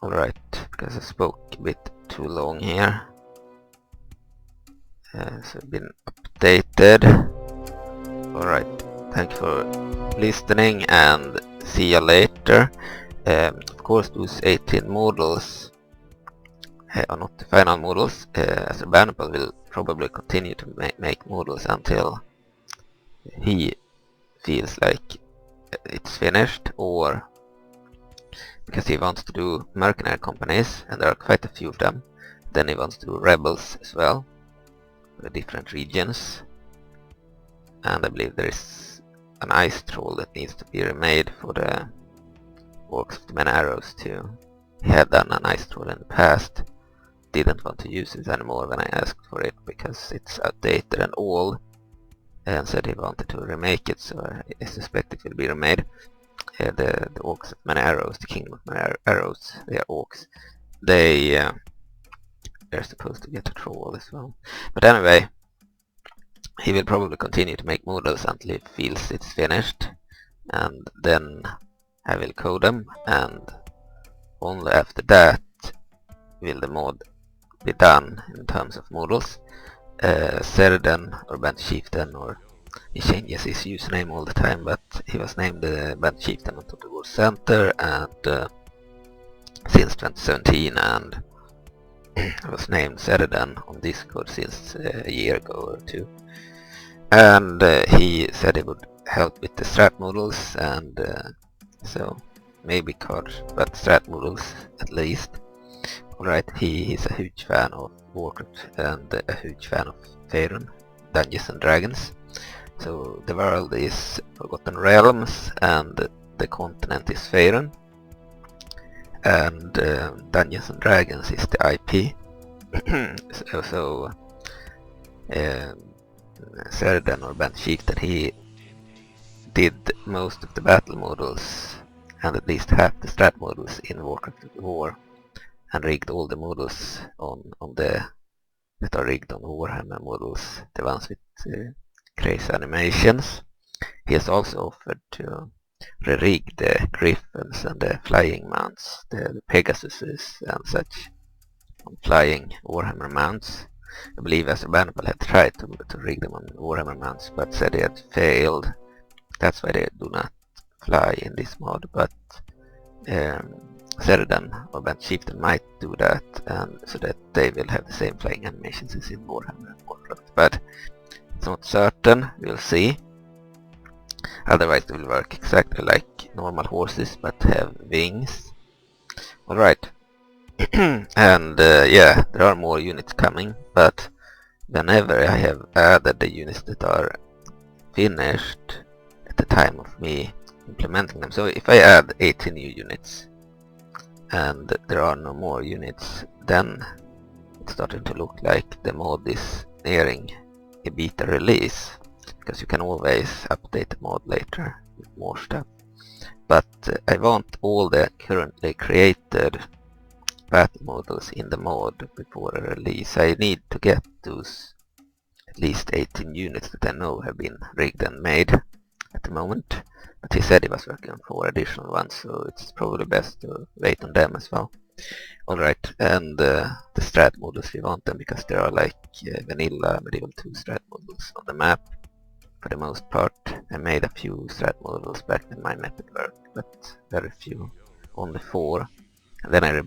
Alright, because I spoke a bit too long here. So it's been updated. Alright, thank you for listening, and see you later. Of course, those 18 models are not the final models. Assurbanippal will probably continue to make models until he feels like it's finished, or because he wants to do mercenary companies, and there are quite a few of them. Then he wants to do rebels as well, the different regions. And I believe there is an ice troll that needs to be remade for the Orcs of the Many Arrows too. He had done an ice troll in the past, didn't want to use it anymore when I asked for it because it's outdated and old, and said he wanted to remake it, so I suspect it will be remade. The Orcs of Many Arrows, the Kingdom of Many Arrows, they are orcs. They're supposed to get a troll as well. But anyway, he will probably continue to make models until he feels it's finished, and then I will code them, and only after that will the mod be done in terms of models. Serden, or Band Chieftain, or he changes his username all the time, but he was named the Band Chieftain on Total War Center, and since 2017, and I was named Serden on Discord since a year ago or two. And he said he would help with the strat models, and so maybe cards, but strat models at least. Alright, he is a huge fan of Warcraft and a huge fan of Faerun, Dungeons and Dragons. So the world is Forgotten Realms and the continent is Faerun. And Dungeons and Dragons is the IP. so Serdan or Band Chieftain, he did most of the battle models and at least half the strat models in Warcraft War, and rigged all the models on the that are rigged on Warhammer models, the ones with crazy animations. He has also offered to re-rig the Griffins and the flying mounts, the Pegasuses and such, on flying Warhammer mounts. I believe Assurbanippal had tried to rig them on Warhammer mounts, but said they had failed. That's why they do not fly in this mod, but Serdan or Band Chieftain might do that, and so that they will have the same flying animations as in Warhammer and Warcraft, but it's not certain, we'll see. Otherwise they will work exactly like normal horses, but have wings. Alright. And yeah, there are more units coming, but whenever I have added the units that are finished at the time of me implementing them, so if I add 80 new units and there are no more units, then it's starting to look like the mod is nearing a beta release, because you can always update the mod later with more stuff. But I want all the currently created battle models in the mod before a release. I need to get those at least 18 units that I know have been rigged and made at the moment. But he said he was working on 4 additional ones, so it's probably best to wait on them as well. Alright, and the strat models, we want them because there are like vanilla Medieval 2 strat models on the map for the most part. I made a few strat models back when my method worked, but very few, only 4. And then I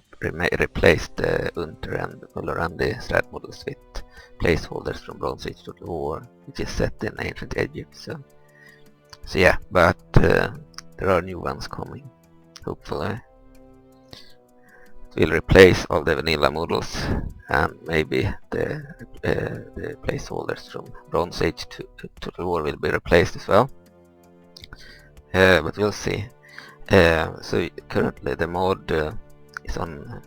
replaced the Unther and Ulurandi strat models with placeholders from Bronze Age Total War, which is set in ancient Egypt. So yeah, but there are new ones coming, hopefully. It will replace all the vanilla models, and maybe the placeholders from Bronze Age to Total War will be replaced as well. But we'll see. So currently the mod is on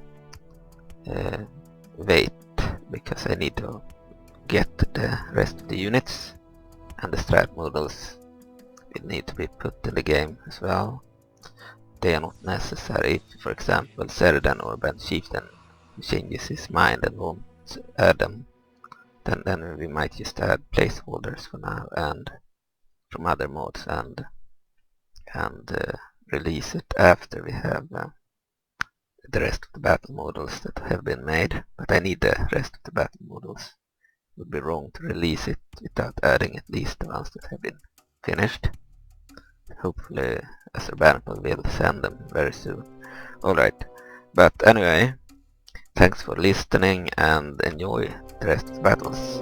wait, because I need to get the rest of the units, and the strat models will need to be put in the game as well. They are not necessary. If, for example, Serdan or Band Chieftain changes his mind and won't add them, then we might just add placeholders for now and from other mods and release it after we have the rest of the battle models that have been made. But I need the rest of the battle models. It would be wrong to release it without adding at least the ones that have been finished. Hopefully Assurbanippal will send them very soon. Alright, but anyway, thanks for listening and enjoy the rest of the battles.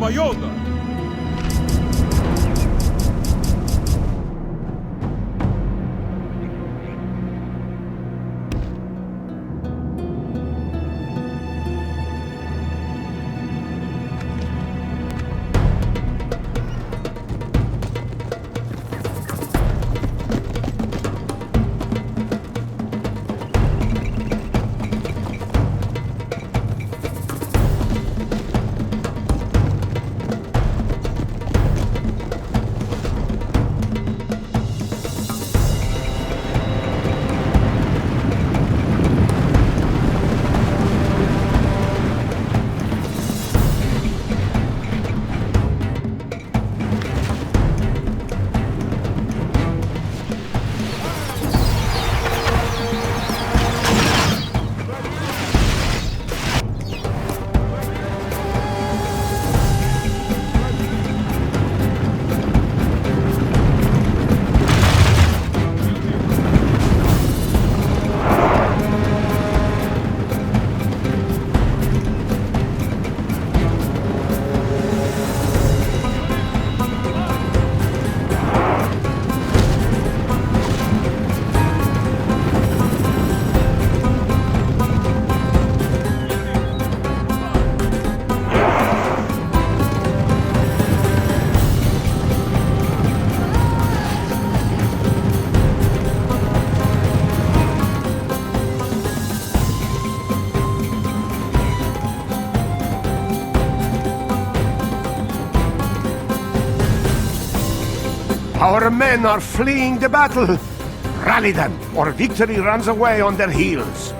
Mayona! Our men are fleeing the battle. Rally them, or victory runs away on their heels.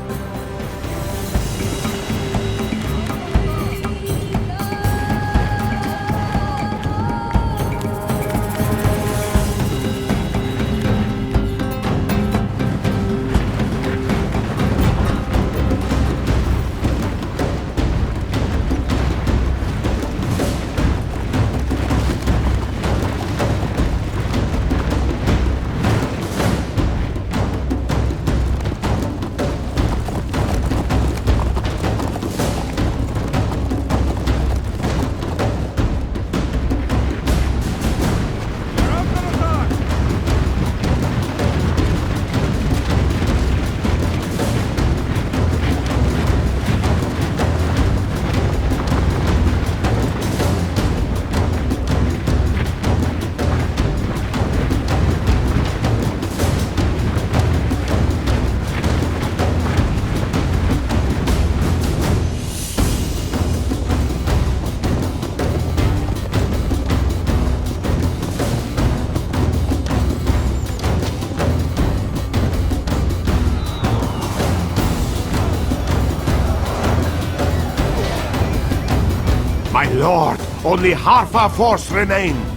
My lord, only half our force remains.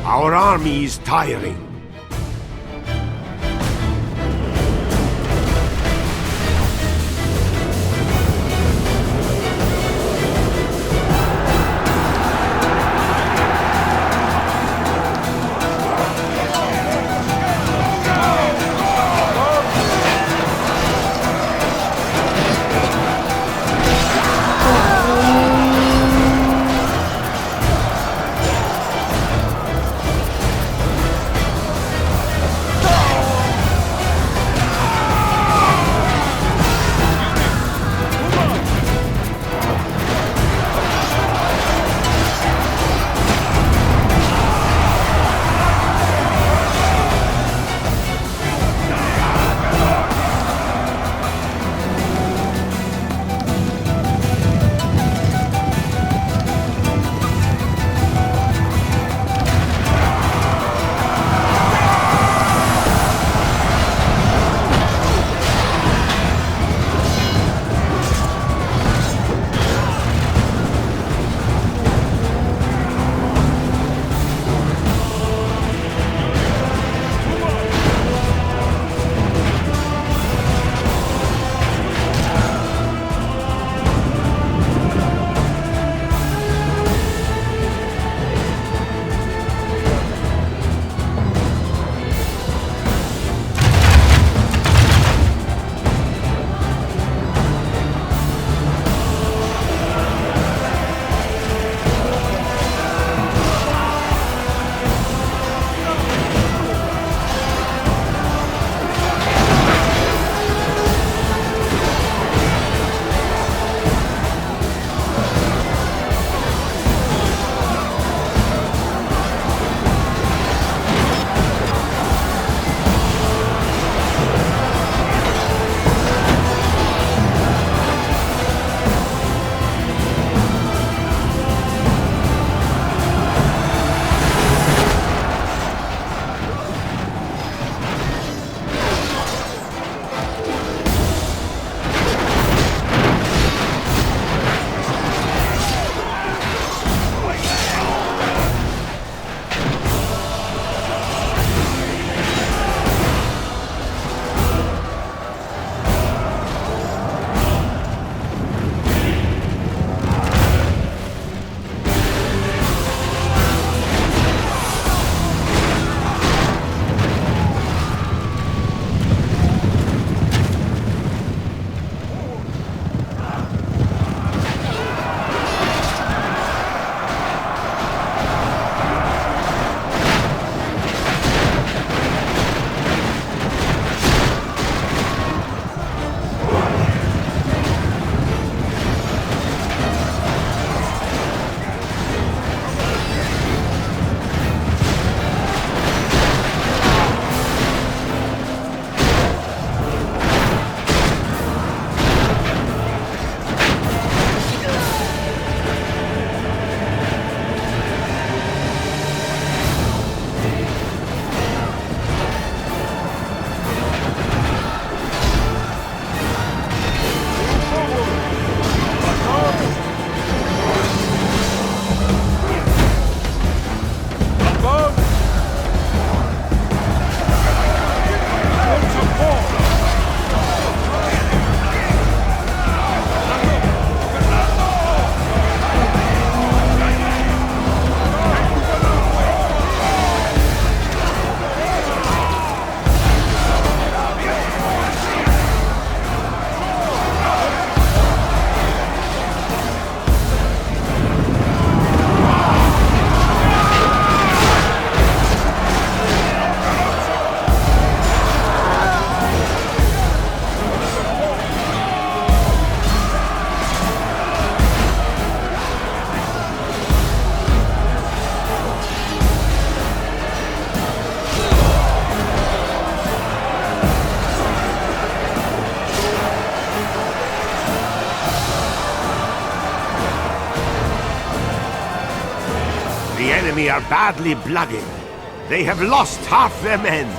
Our army is tiring. are badly blooded. They have lost half their men.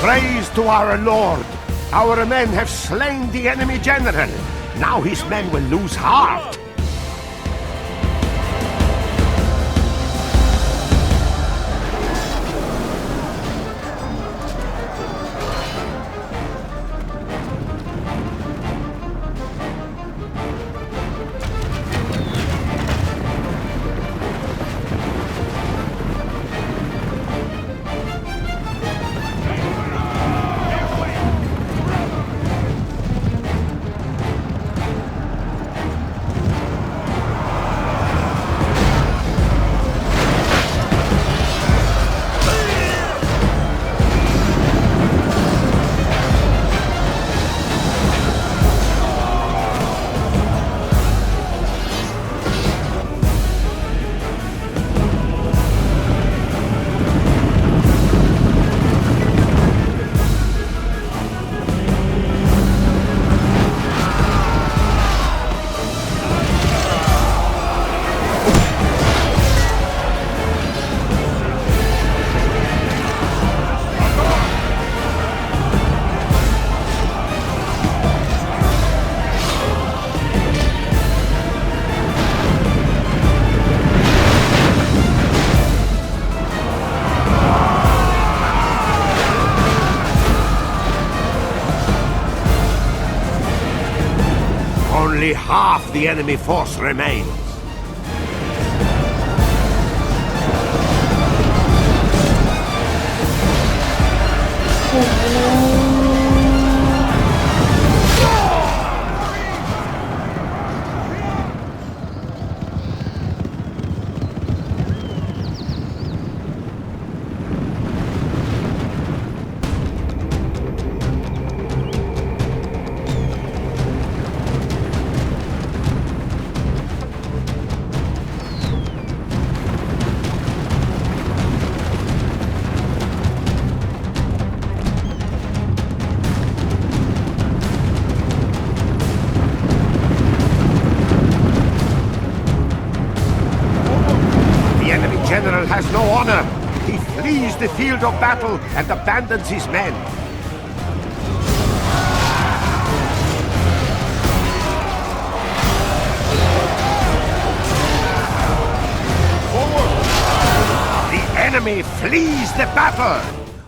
Praise to our Lord! Our men have slain the enemy general. Now his men will lose heart. Only half the enemy force remains. General has no honor. He flees the field of battle and abandons his men. The enemy flees the battle.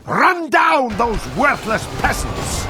Run down those worthless peasants.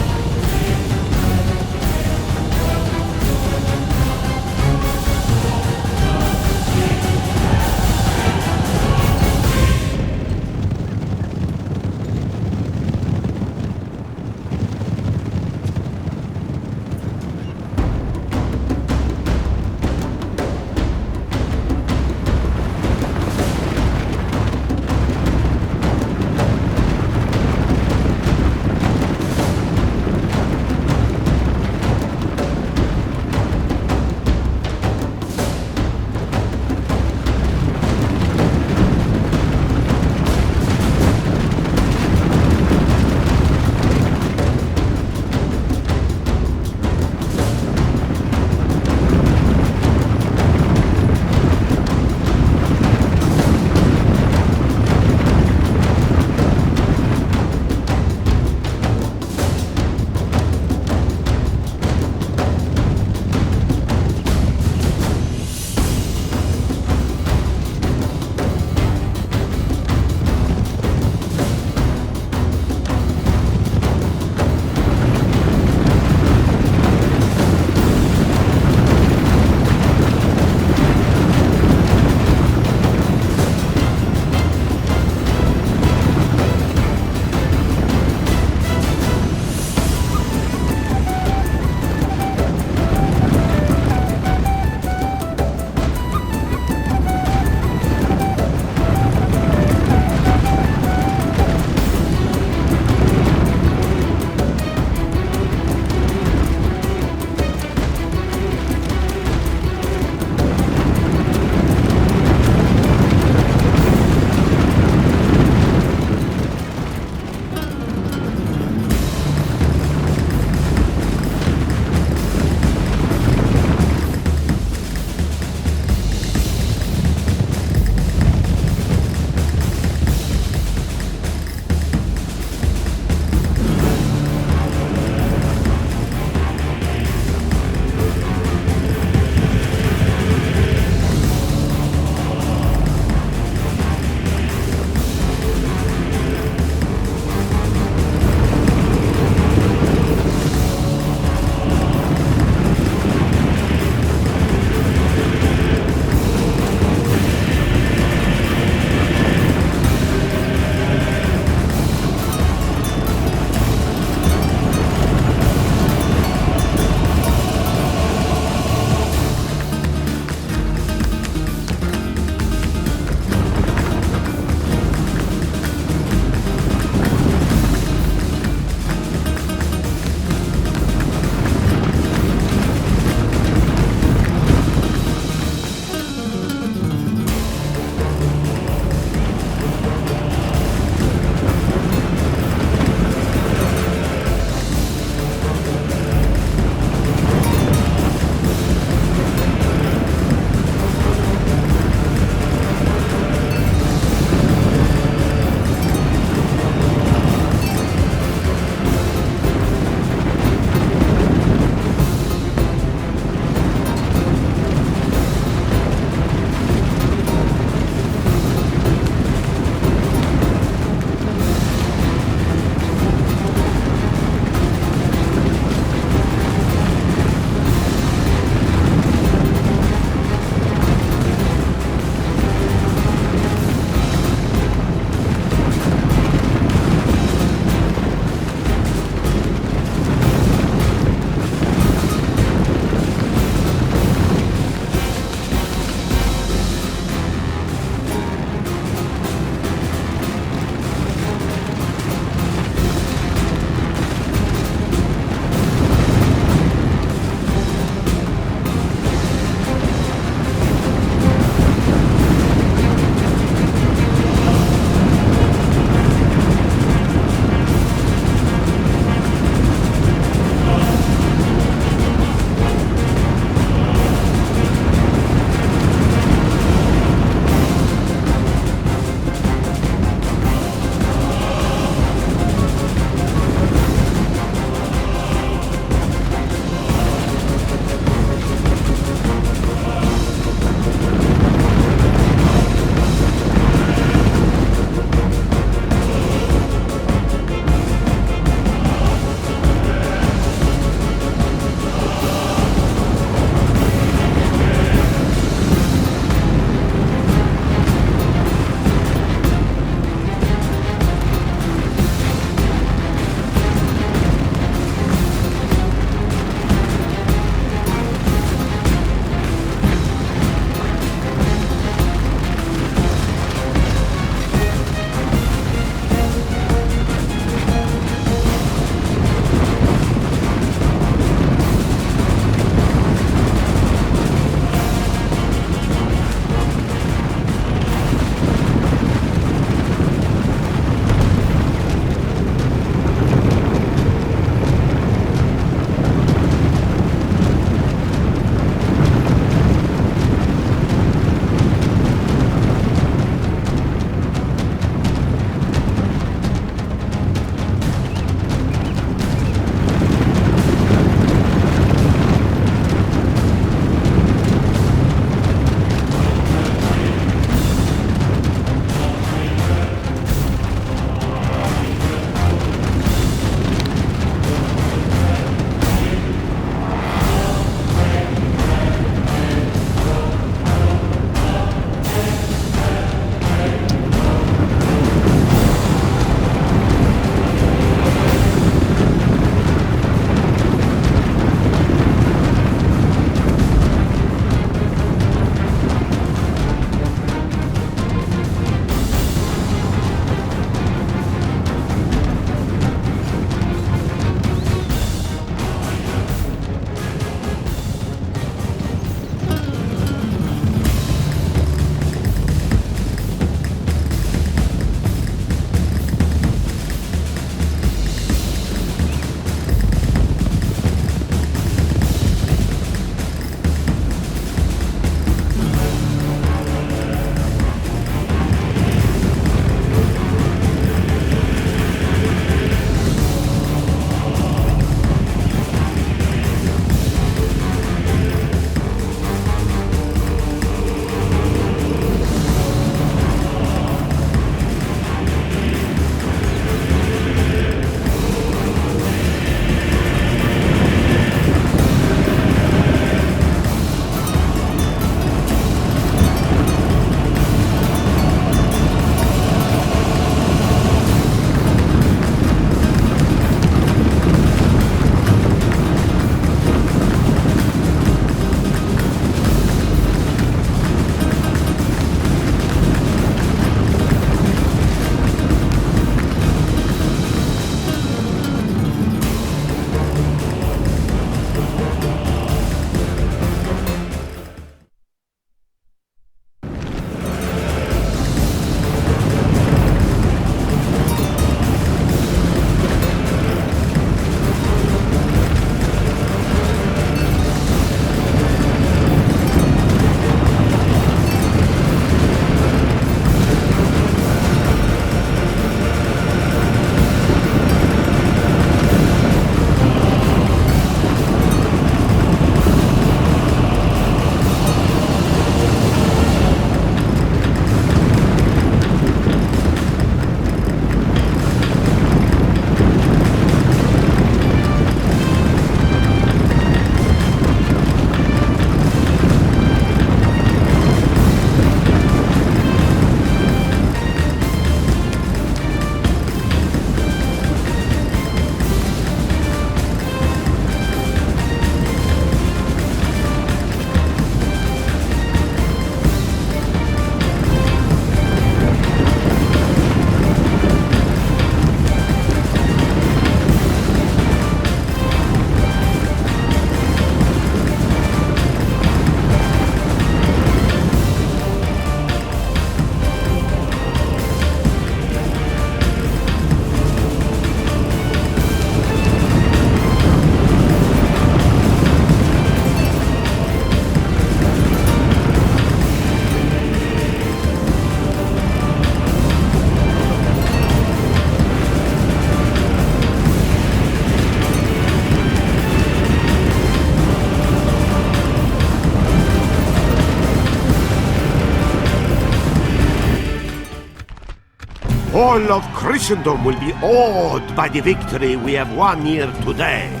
All of Christendom will be awed by the victory we have won here today.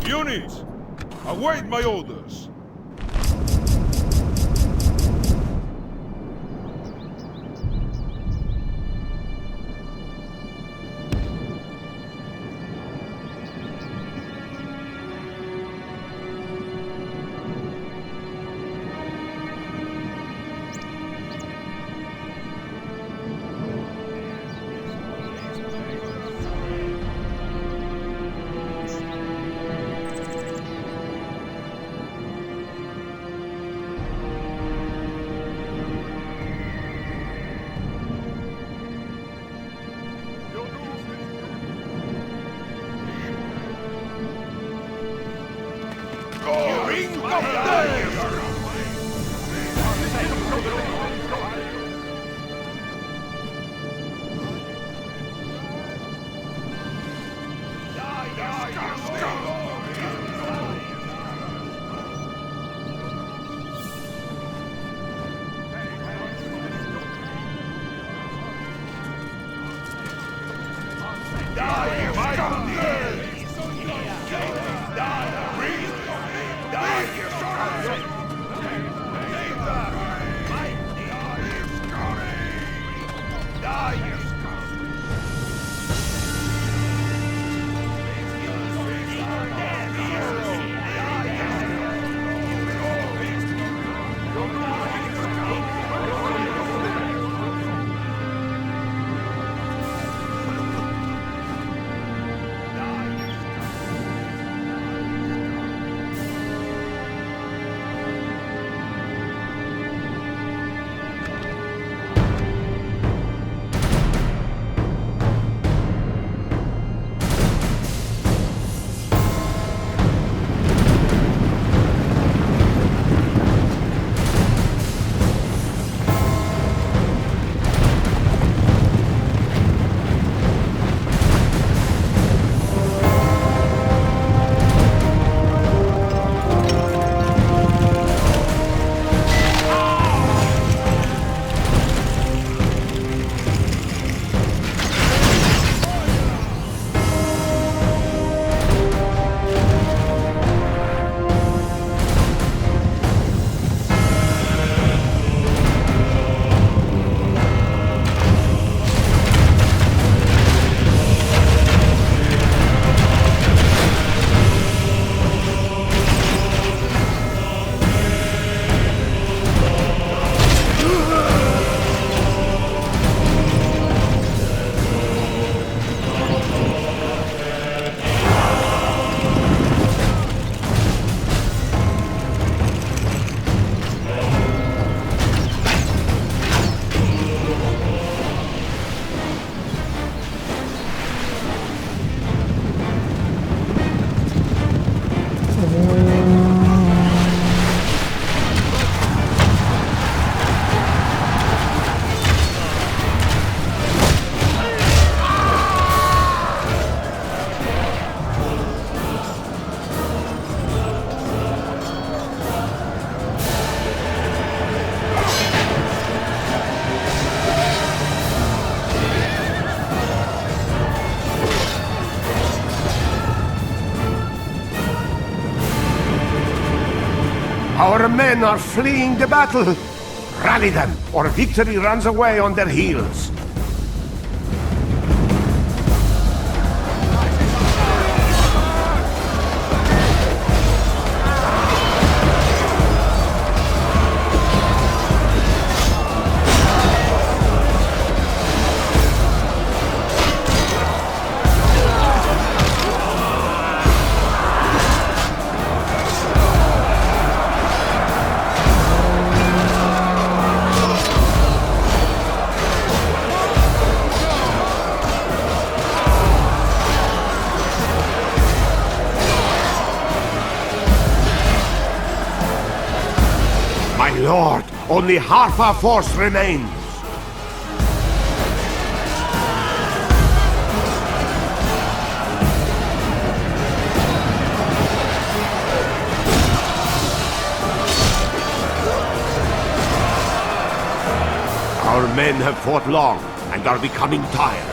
Units, await my orders. Our men are fleeing the battle. Rally them, or victory runs away on their heels. Lord, only half our force remains. Our men have fought long and are becoming tired.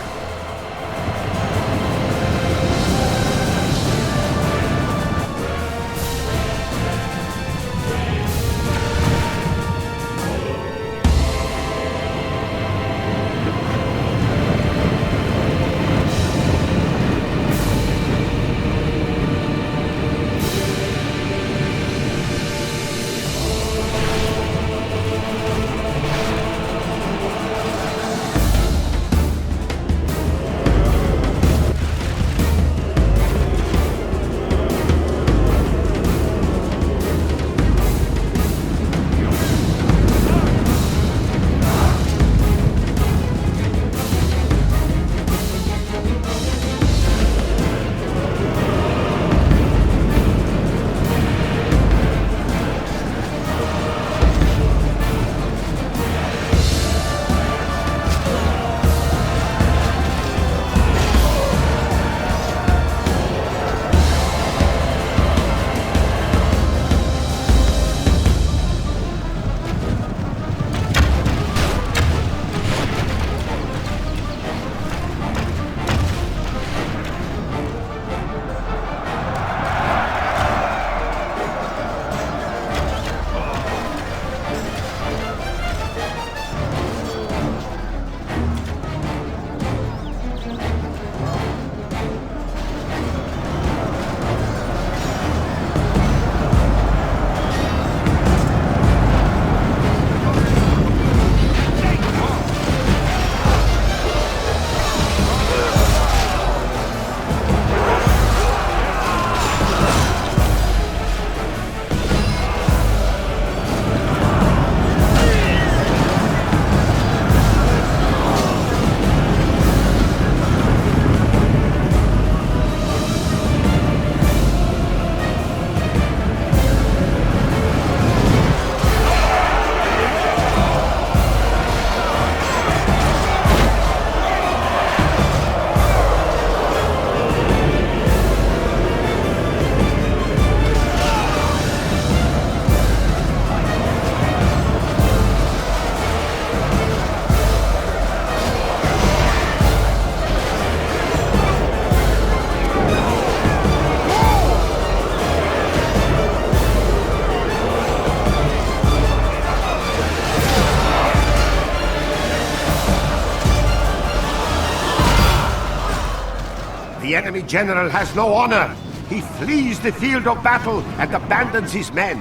enemy general has no honor. He flees the field of battle and abandons his men.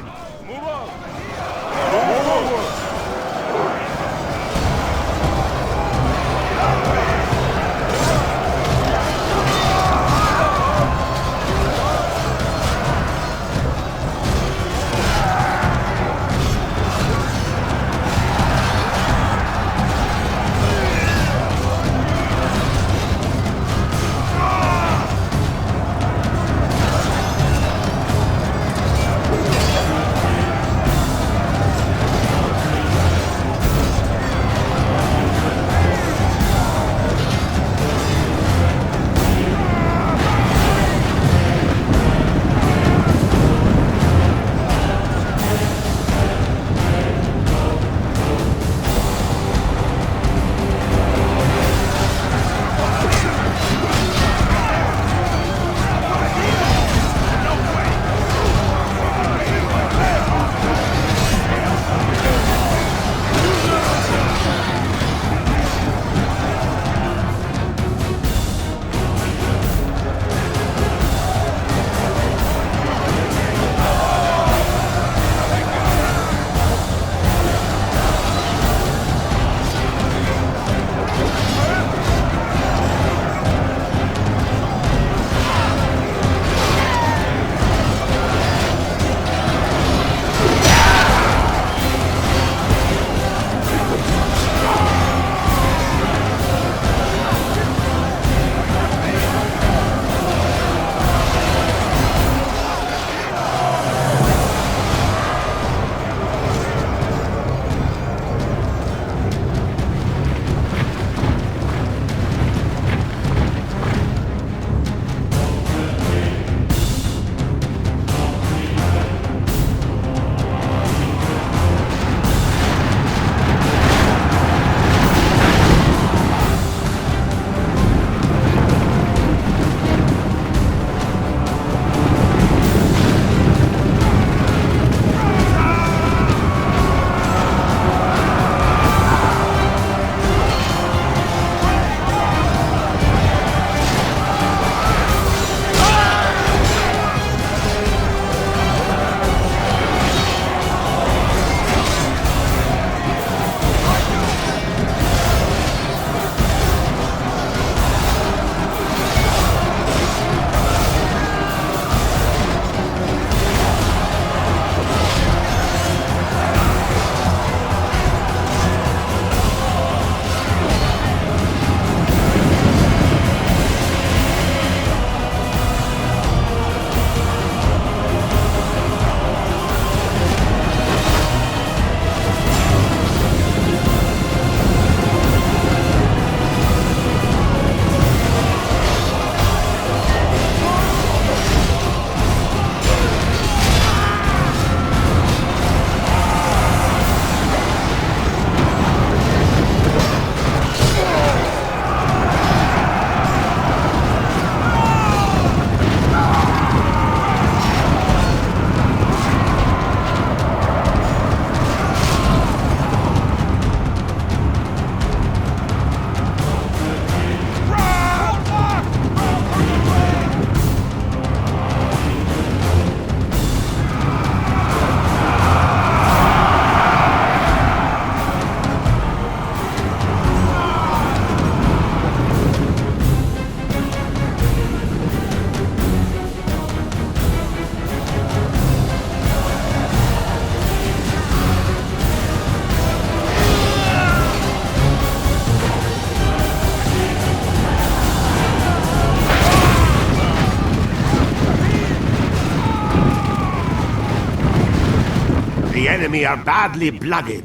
The enemy are badly blooded.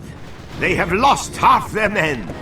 They have lost half their men.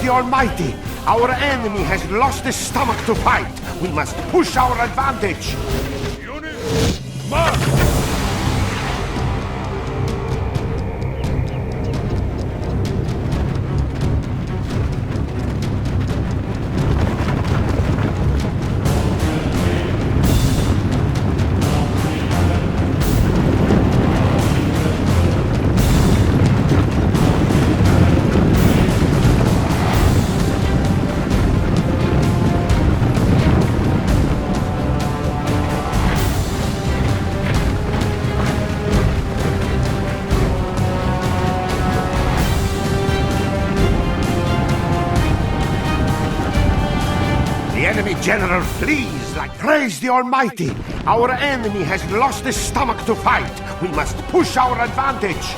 the Almighty! Our enemy has lost his stomach to fight! We must push our advantage! Units, march! The enemy general flees like... Praise the Almighty! Our enemy has lost his stomach to fight! We must push our advantage!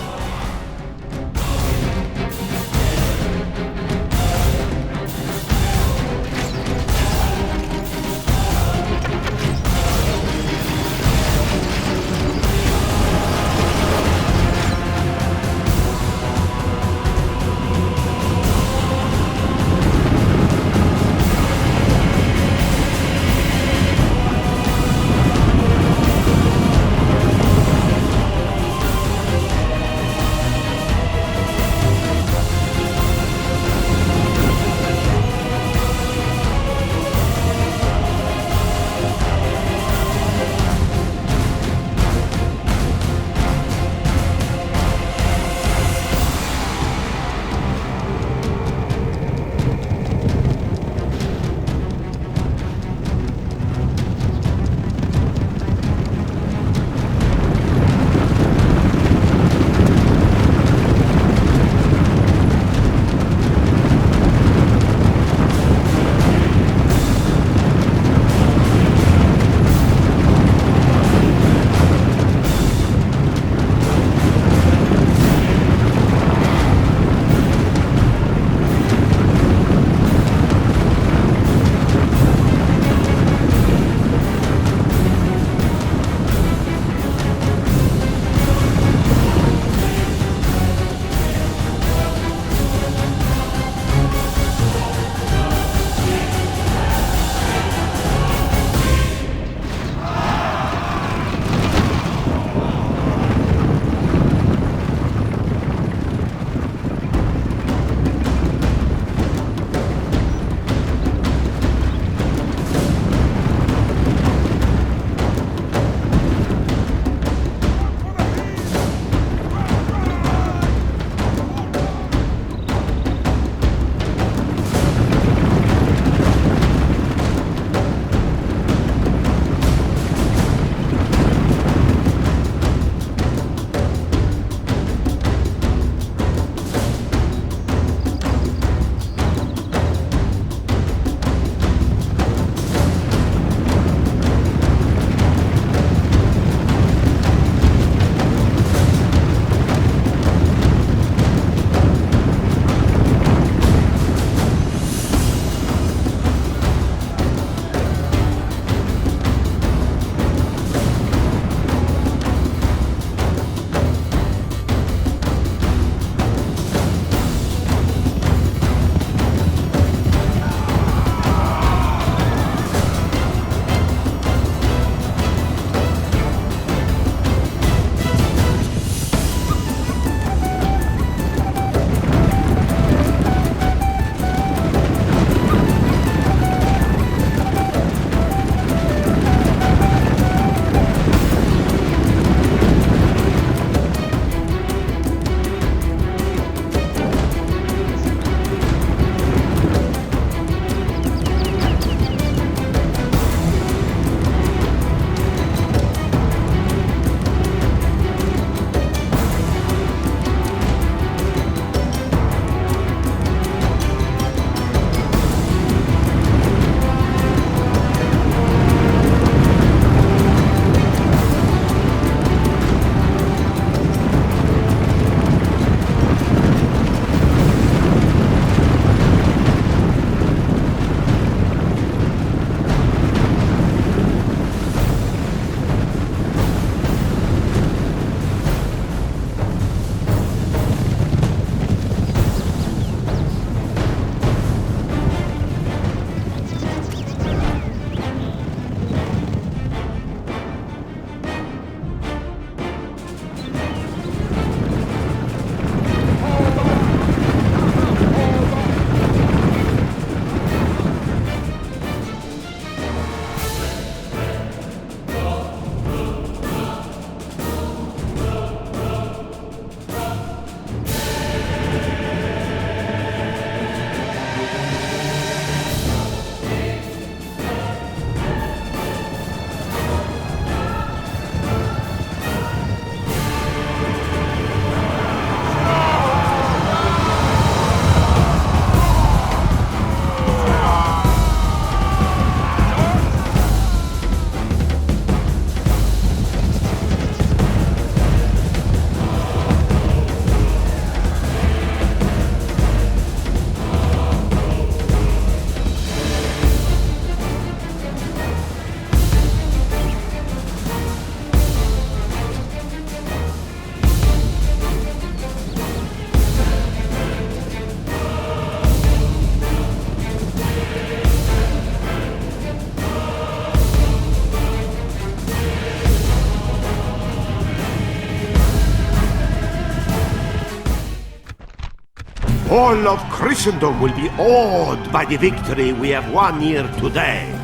All of Christendom will be awed by the victory we have won here today.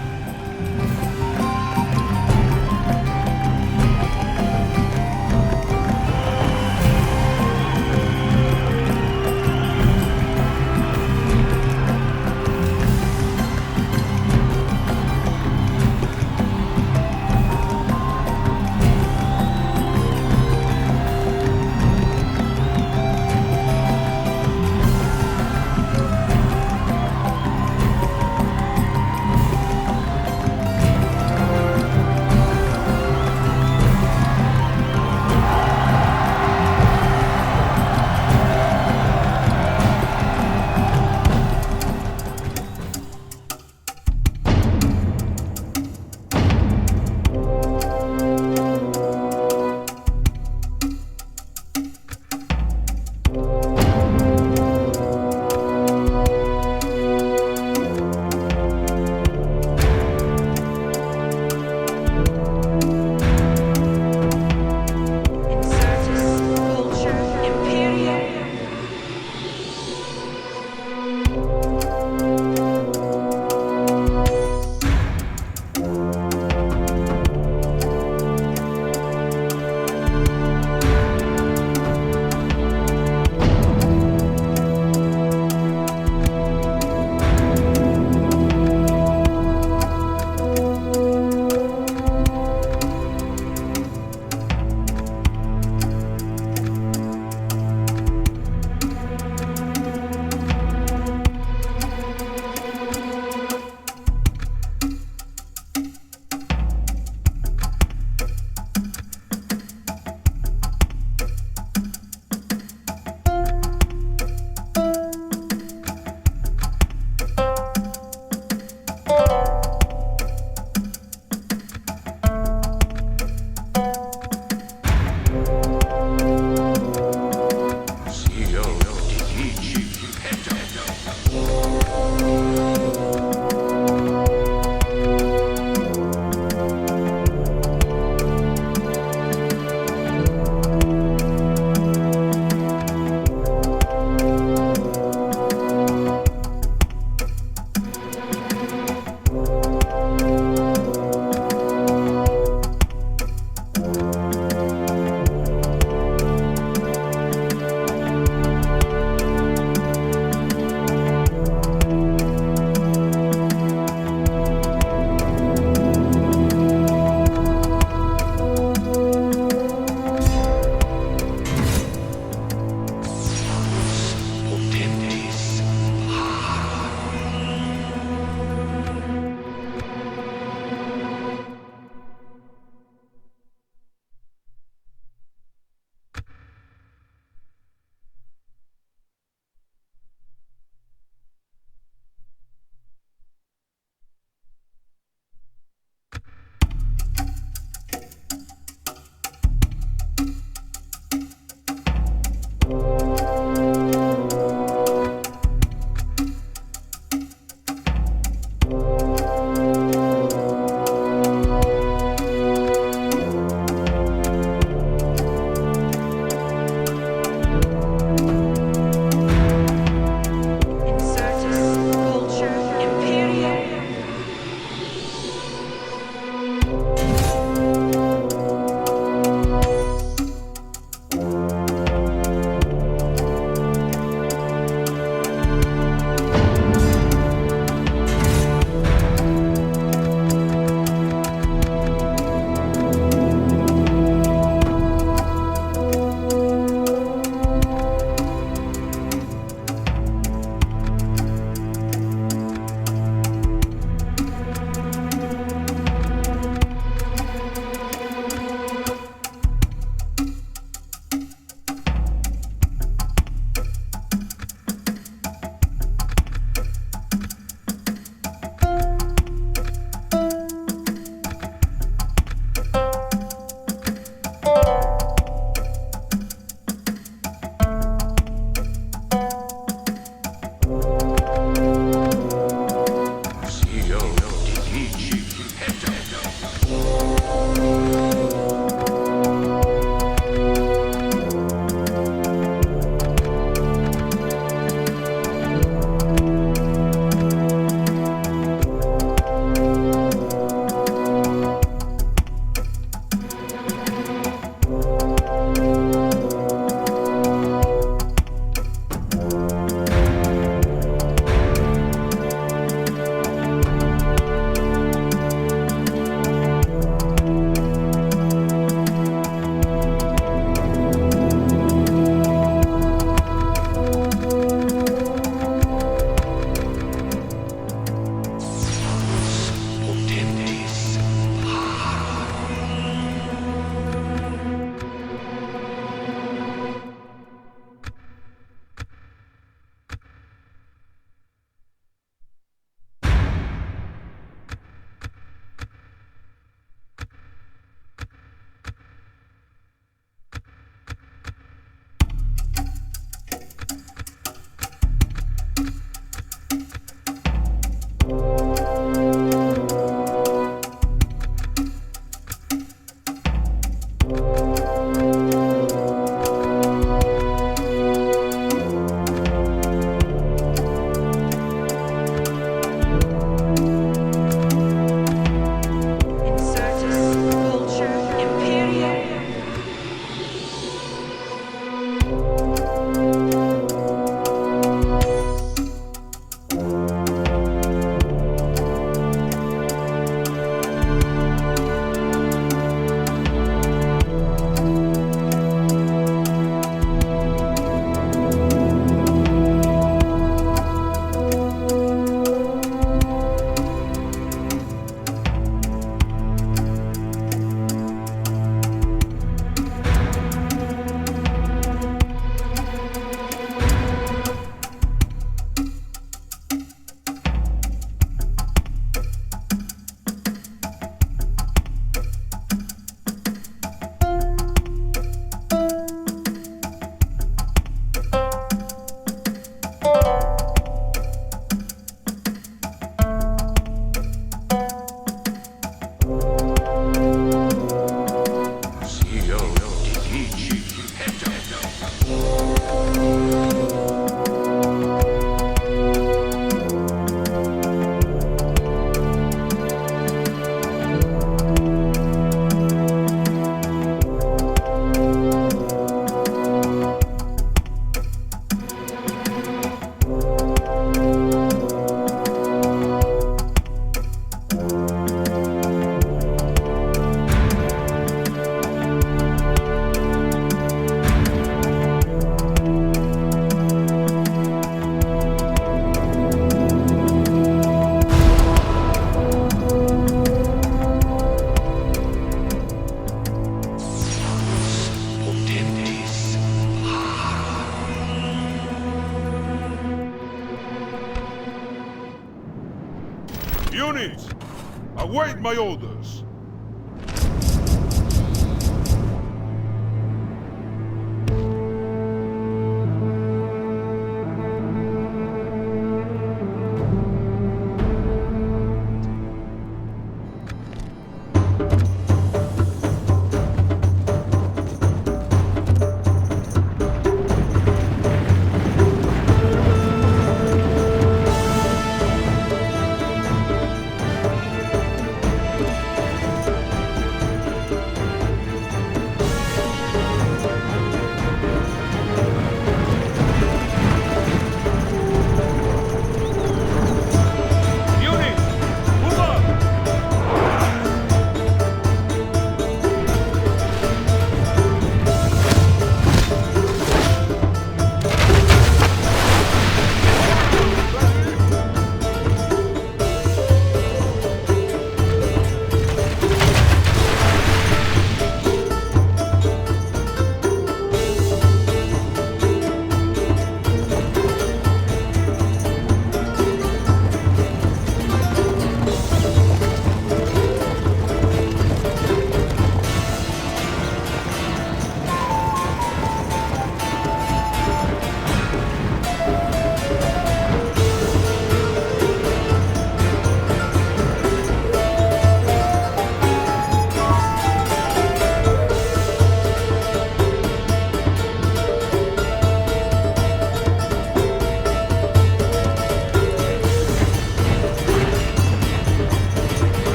Await my orders.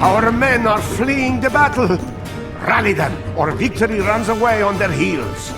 Our men are fleeing the battle. Rally them, or victory runs away on their heels.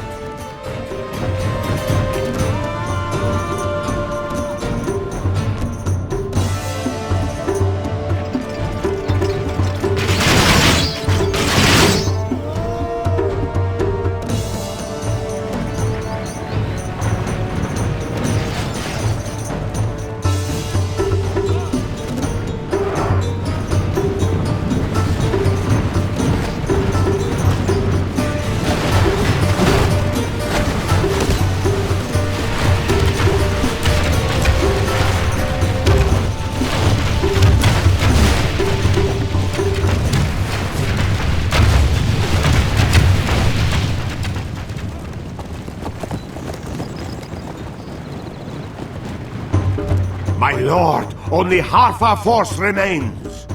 My lord, only half our force remains.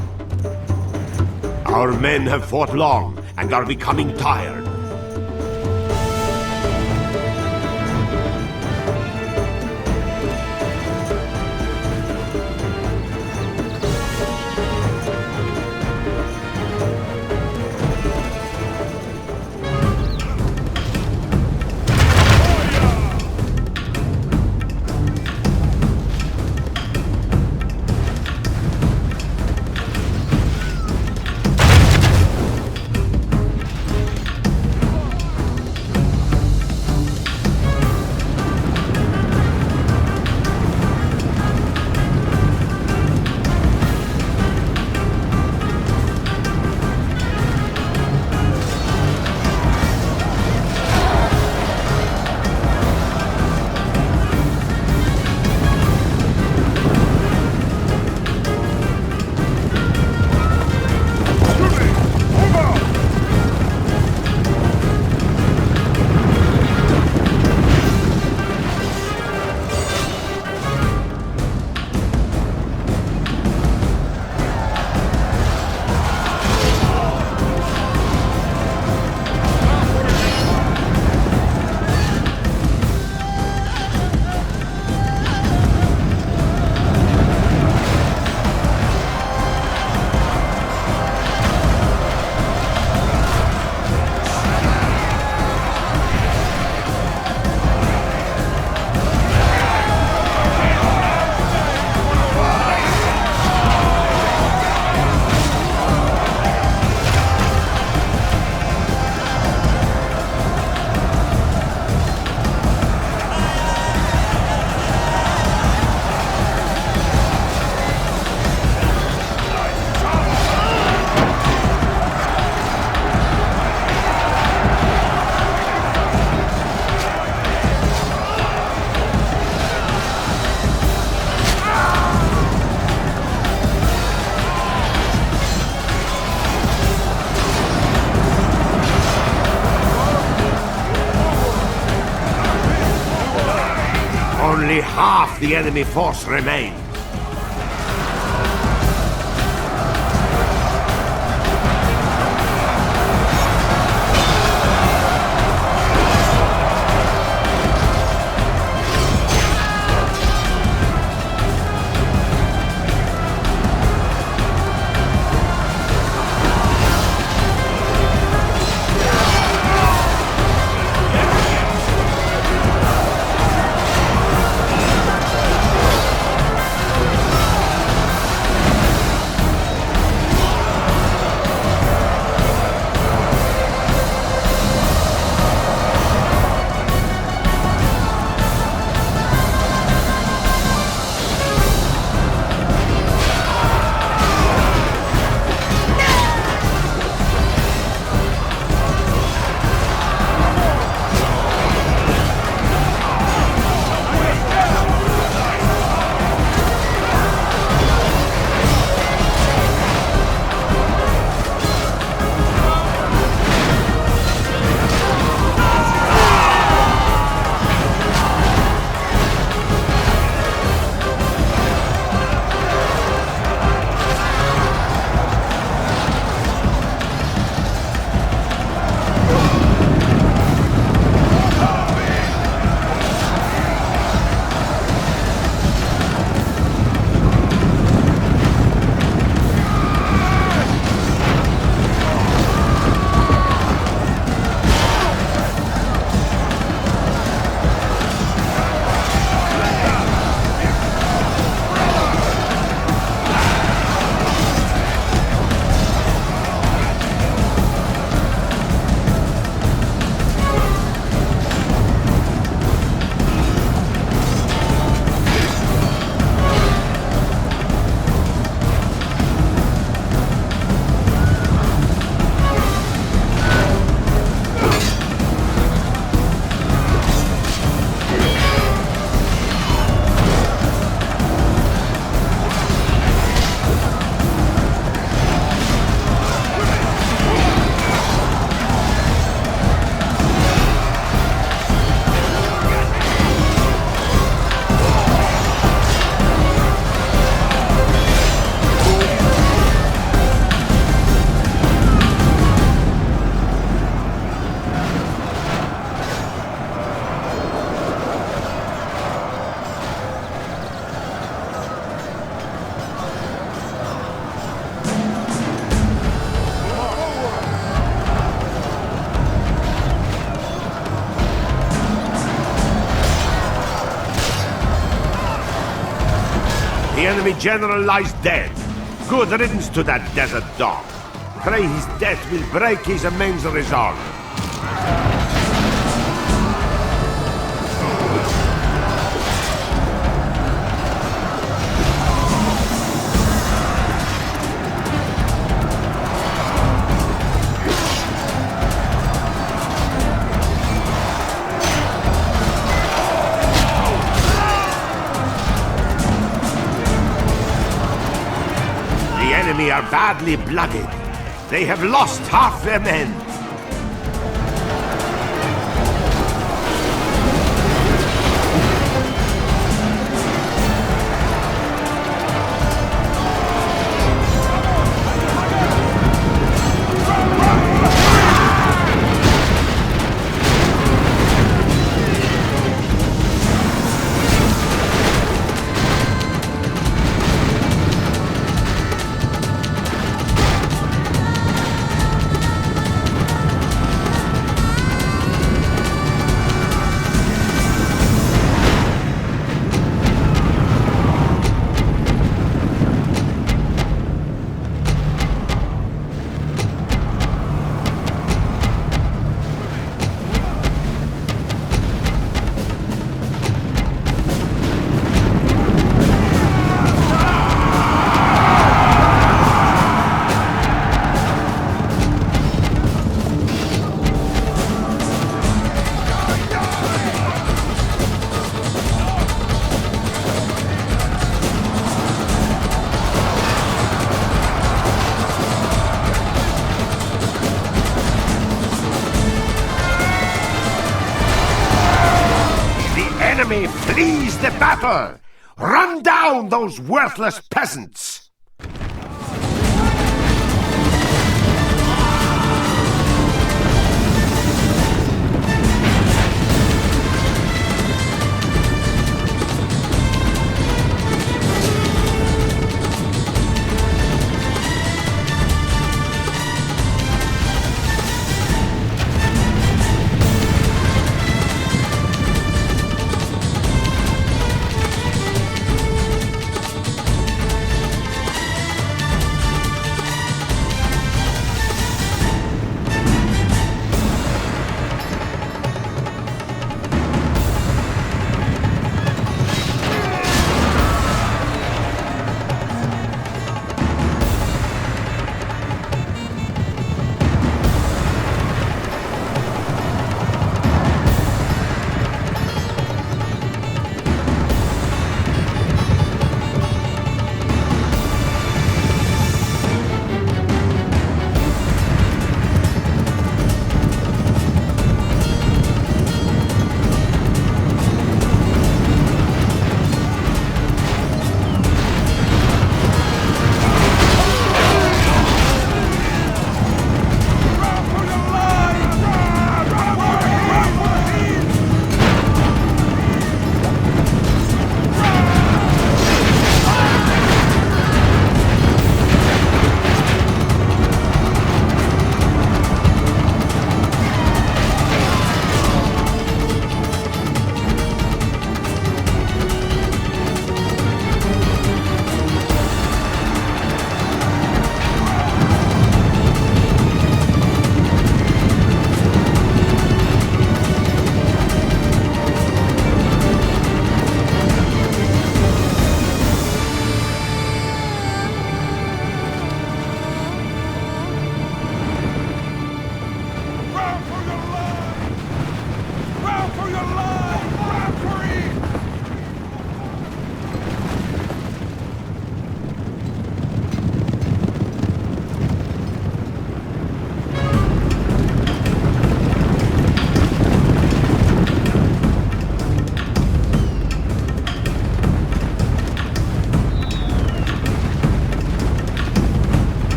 Our men have fought long and are becoming tired. Only half the enemy force remains. The enemy general lies dead. Good riddance to that desert dog. Pray his death will break his immense resolve. The enemy are badly blooded. They have lost half their men. enemy flees the battle! Run down those worthless peasants!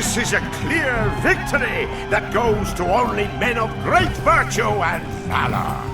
This is a clear victory that goes to only men of great virtue and valor.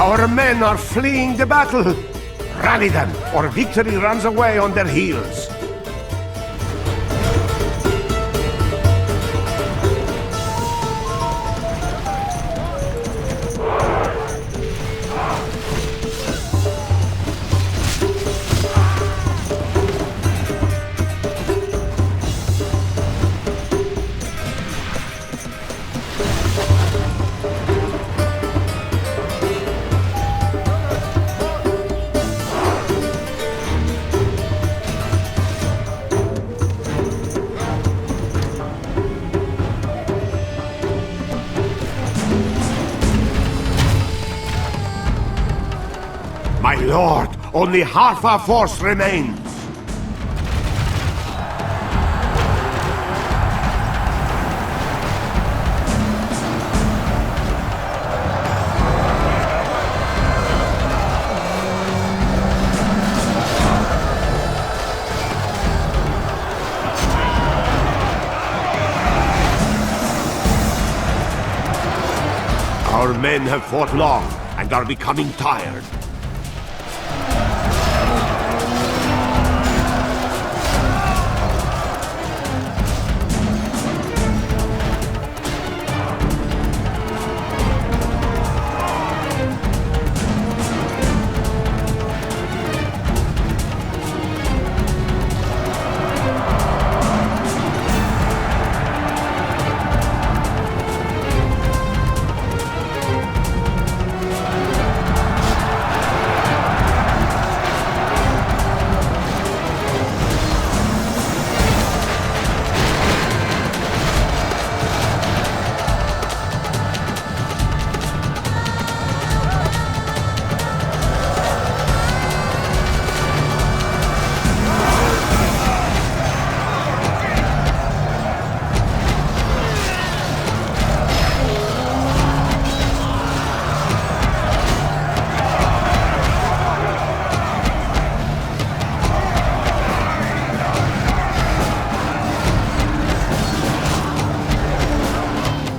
Our men are fleeing the battle. Rally them, or victory runs away on their heels. My lord, only half our force remains. Our men have fought long and are becoming tired.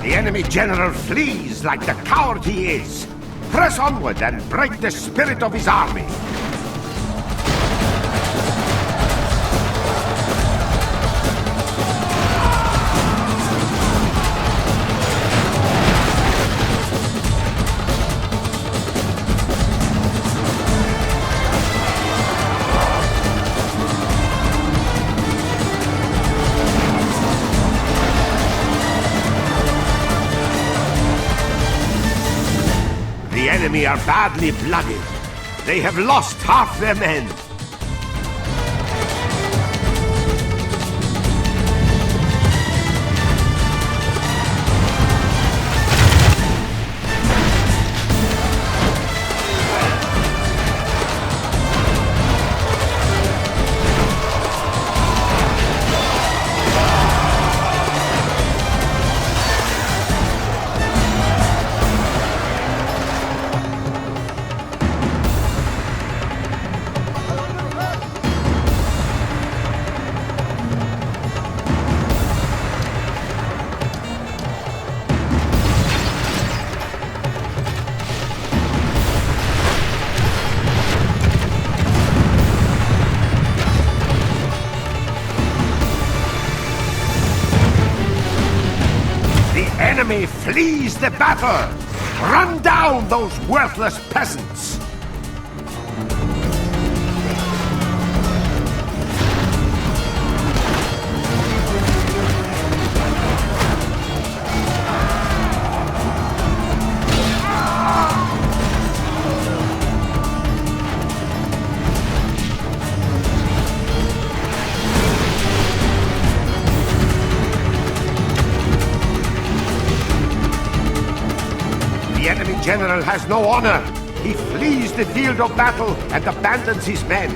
The enemy general flees like the coward he is. Press onward and break the spirit of his army. The enemy are badly blooded. They have lost half their men. Enemy flees the battle! Run down those worthless peasants! The enemy general has no honor. He flees the field of battle and abandons his men.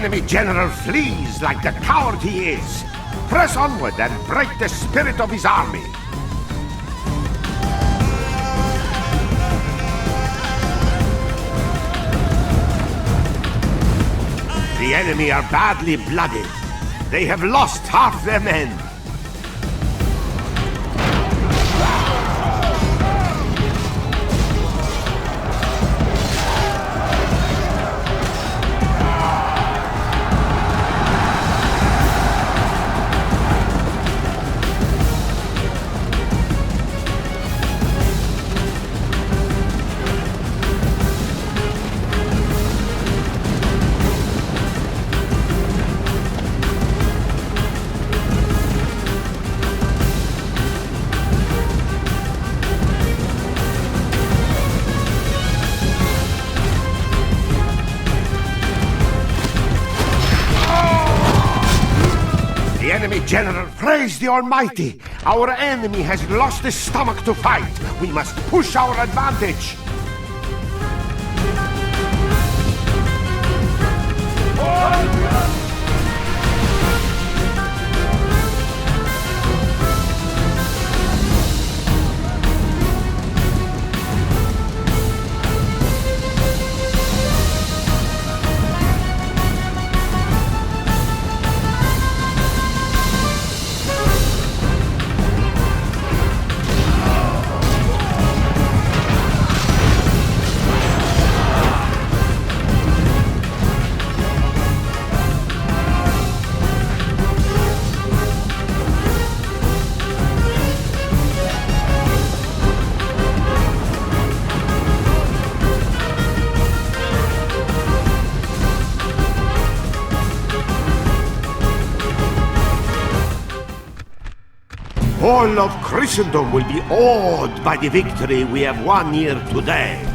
enemy general flees like the coward he is. Press onward and break the spirit of his army. The enemy are badly blooded. They have lost half their men. General, praise the Almighty! Our enemy has lost his stomach to fight. We must push our advantage. All of Christendom will be awed by the victory we have won here today.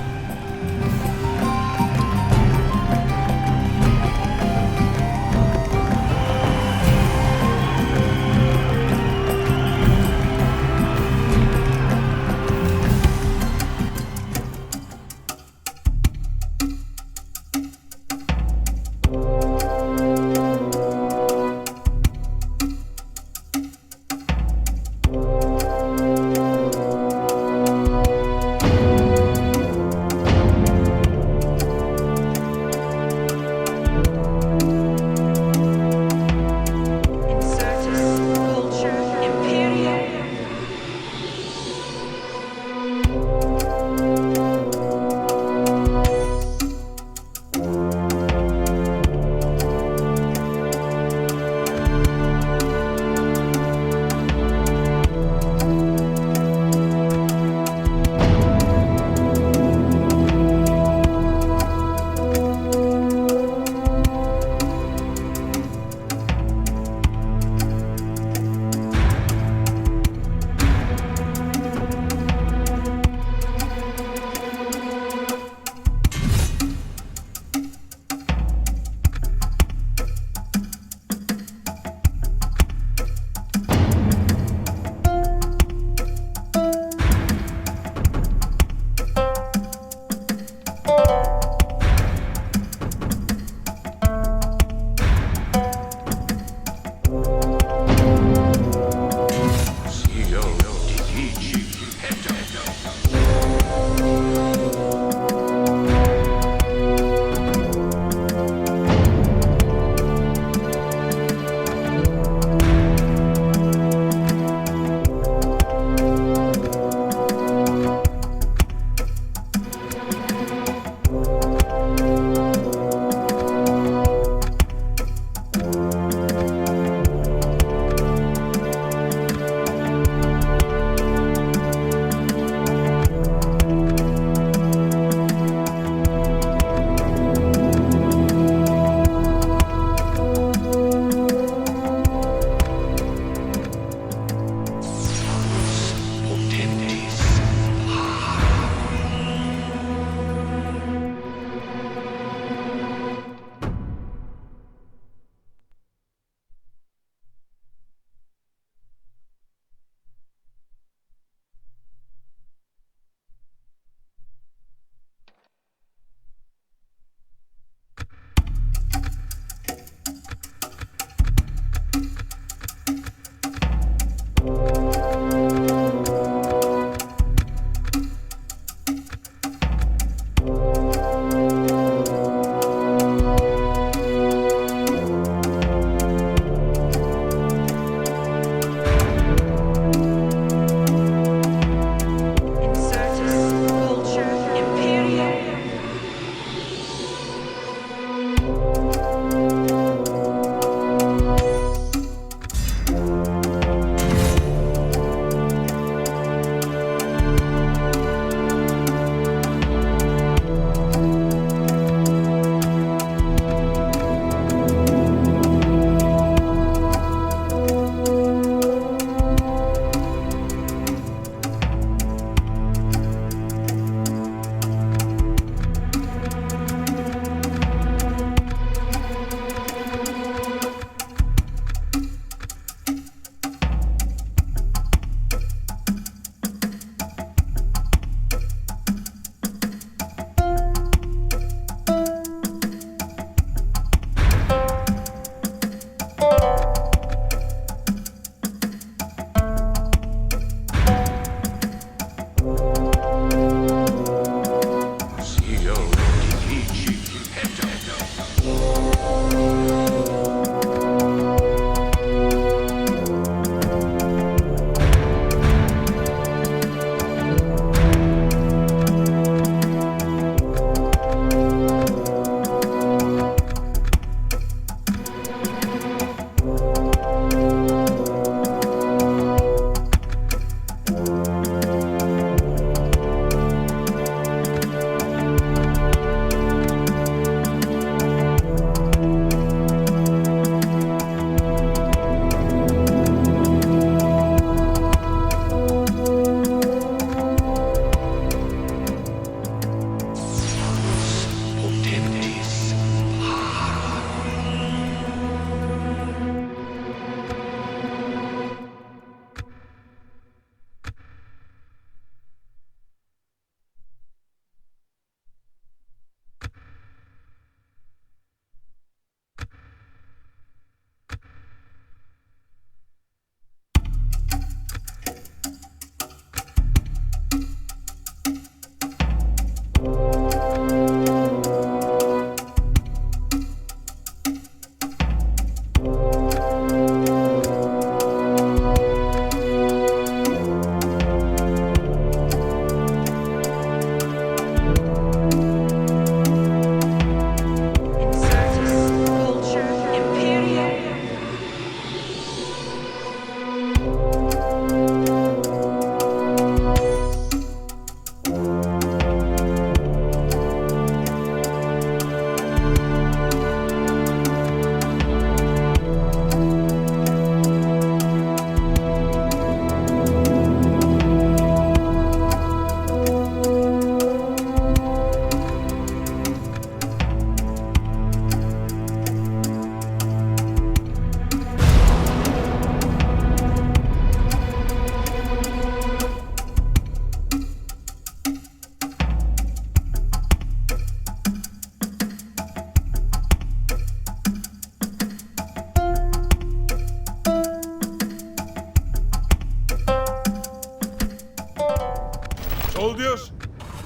orders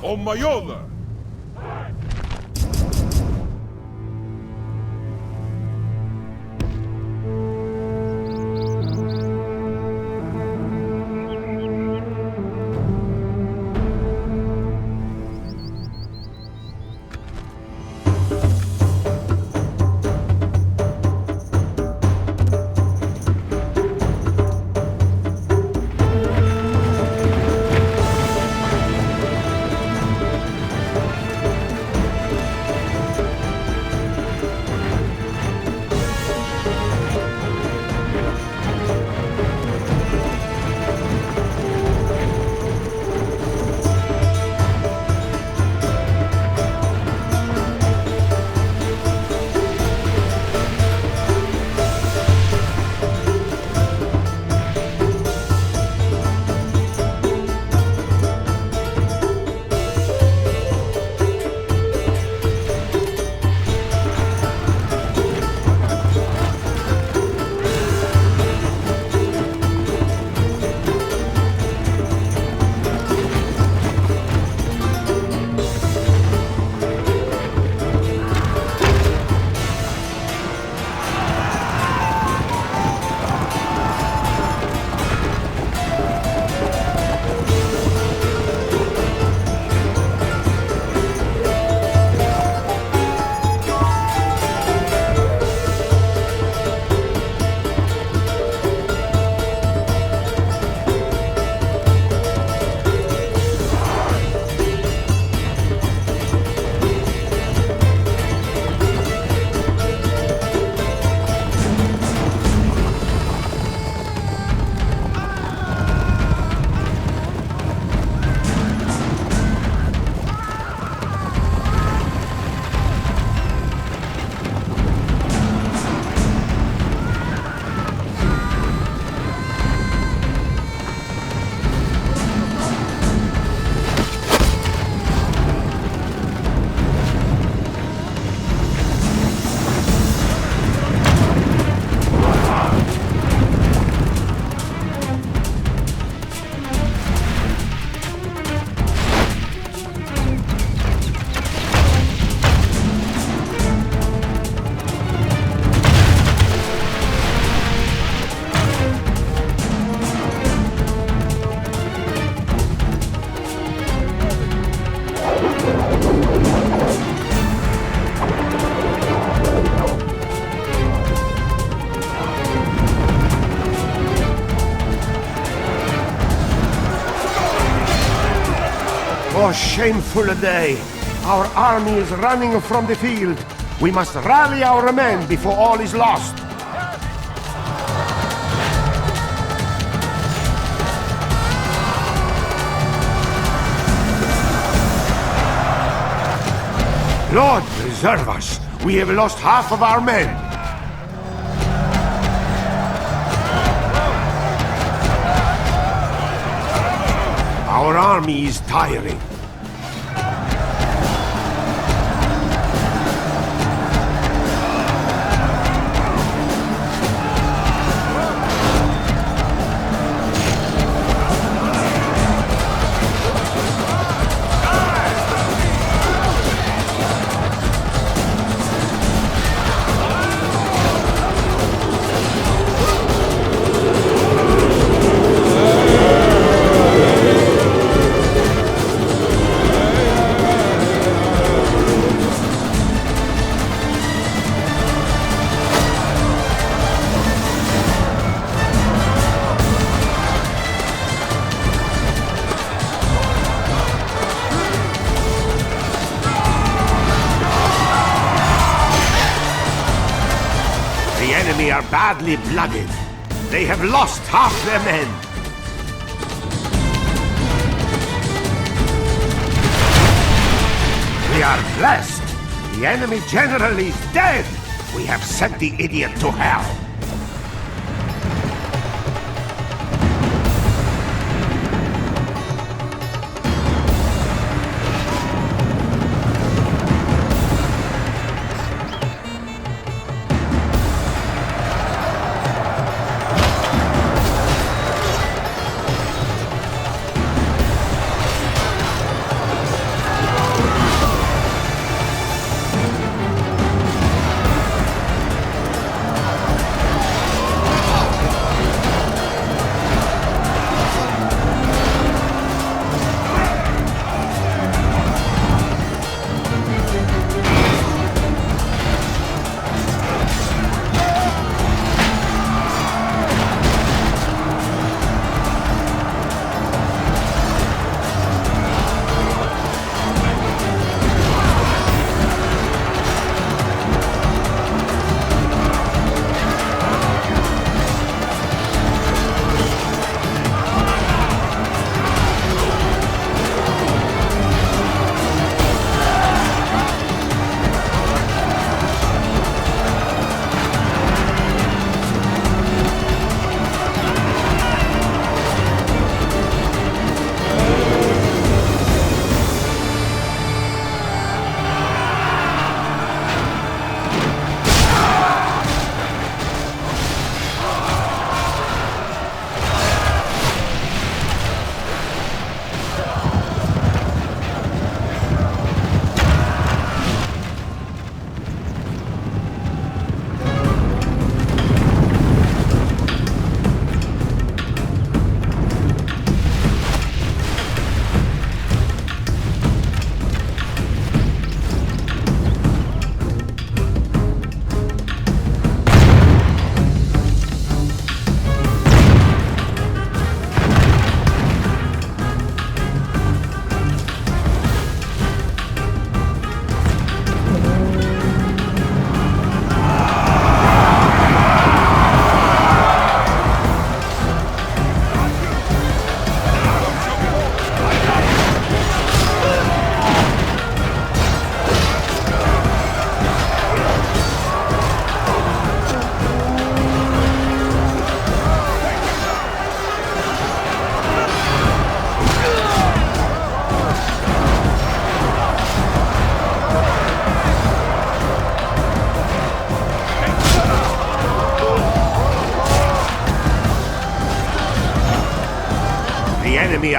on my honor. Oh, shameful day! Our army is running from the field. We must rally our men before all is lost. Lord, preserve us! We have lost half of our men. Our army is tiring. Are badly blooded. They have lost half their men. We are blessed. The enemy general is dead. We have sent the idiot to hell.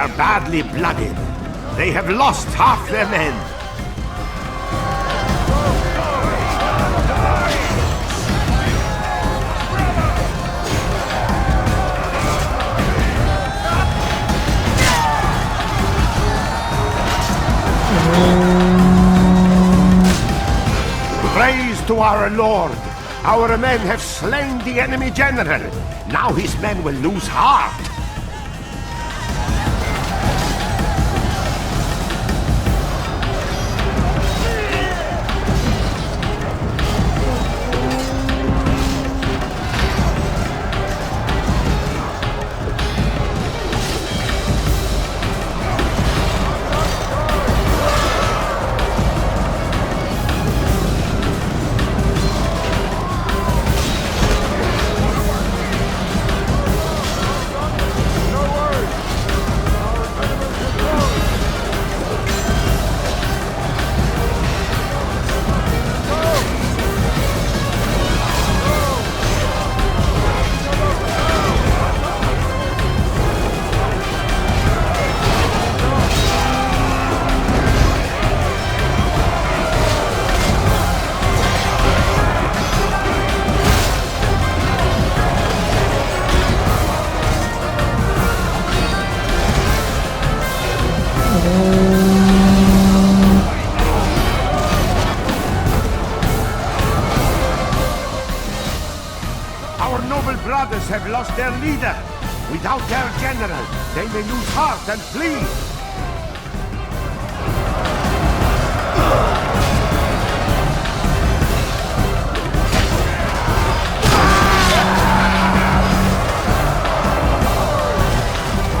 are badly blooded. They have lost half their men. Praise to our Lord! Our men have slain the enemy general. Now his men will lose heart. Brothers have lost their leader. Without their general, they may lose heart and flee.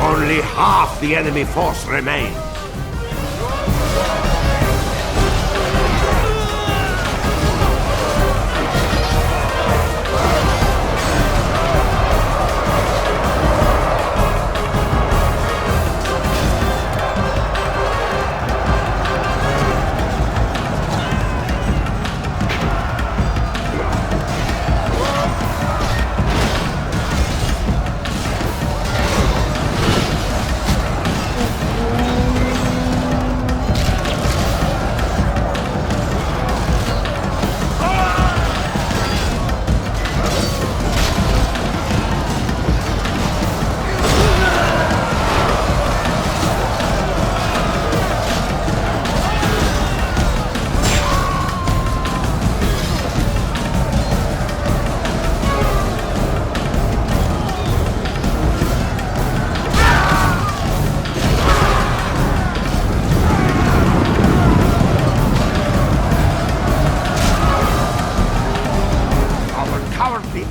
Only half the enemy force remains.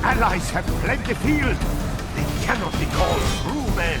Allies have fled the field. They cannot be called true men.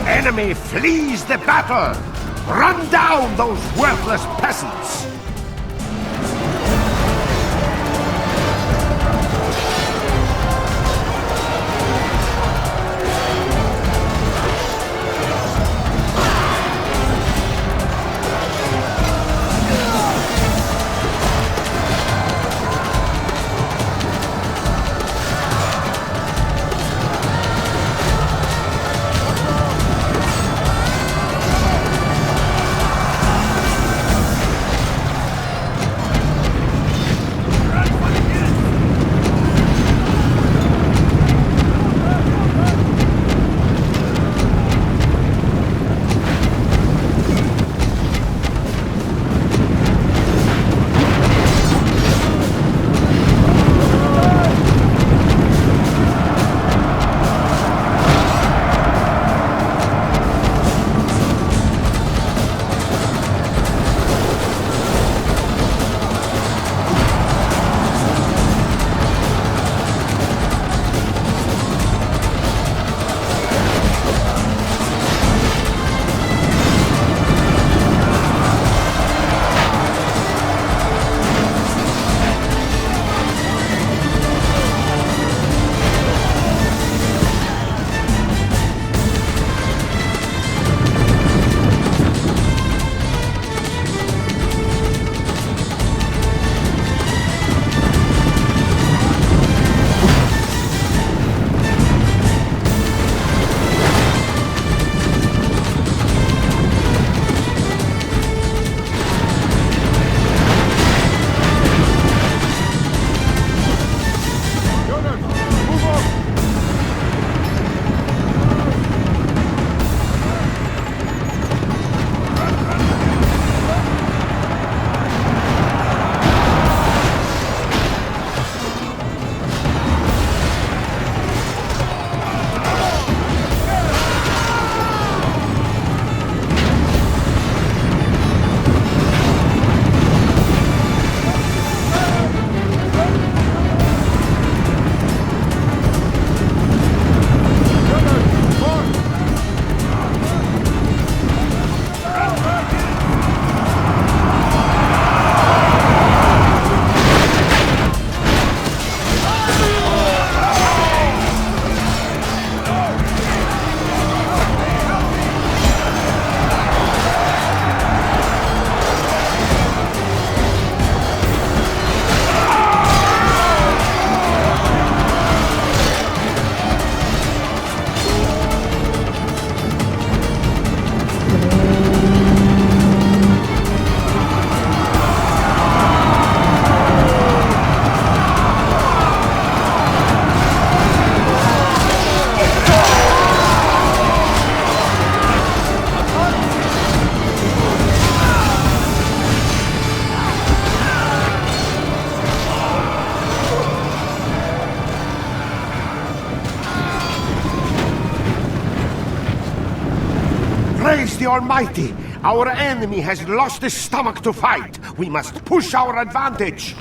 Enemy flees the battle! Run down those worthless peasants! the Almighty! Our enemy has lost his stomach to fight! We must push our advantage!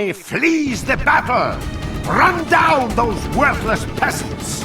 enemy flees the battle! Run down those worthless peasants!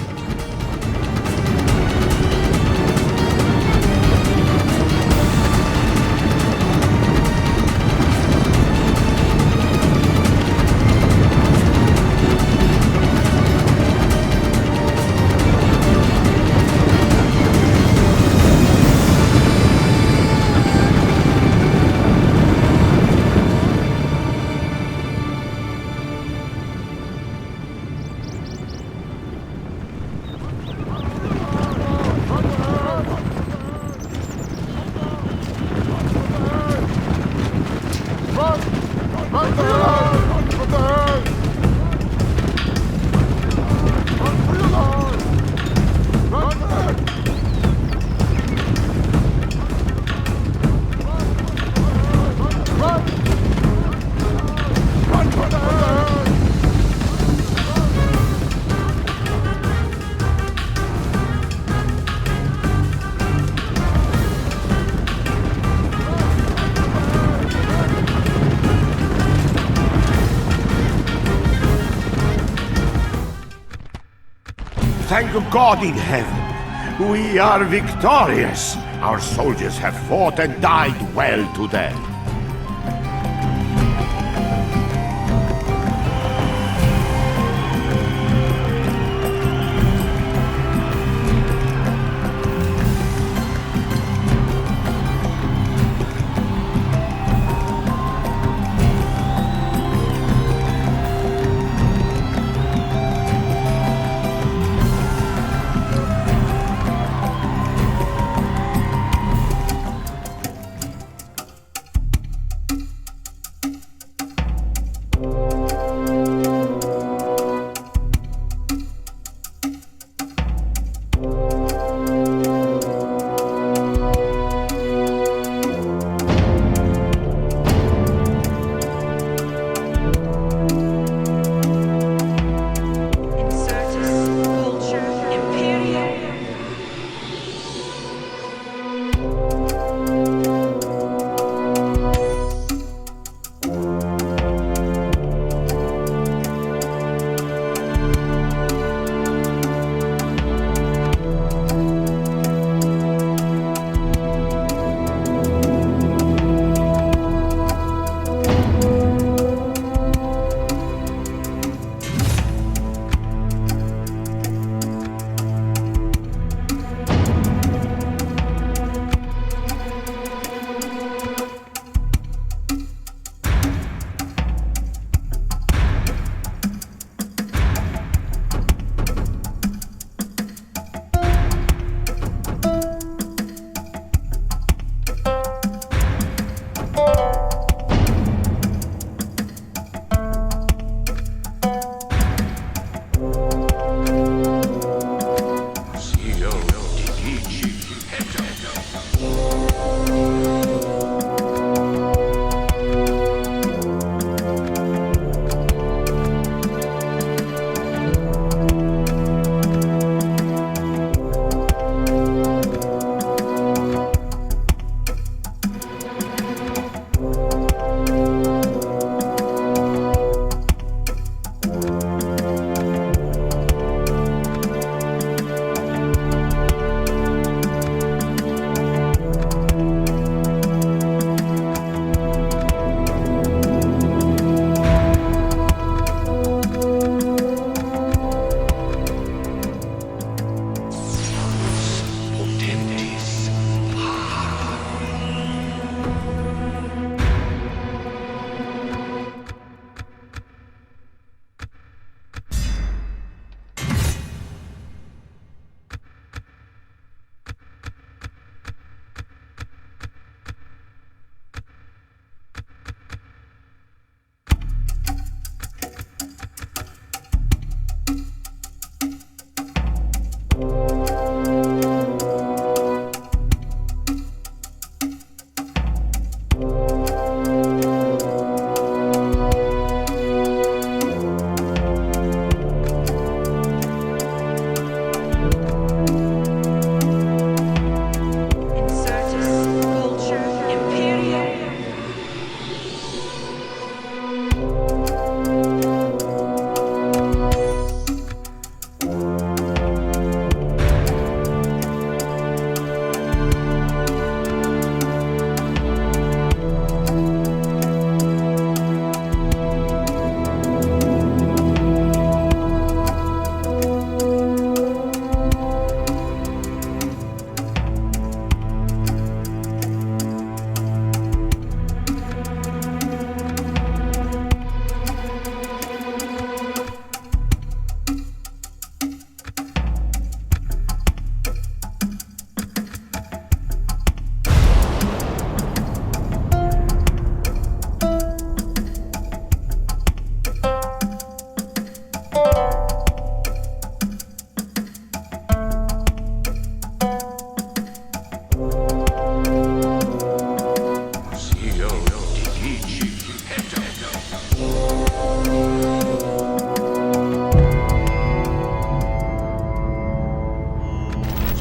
Thank God in heaven, we are victorious. Our soldiers have fought and died well today.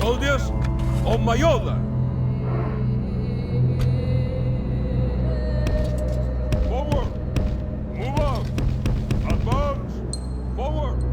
Soldiers, on my order! Forward! Move on! Advance! Forward!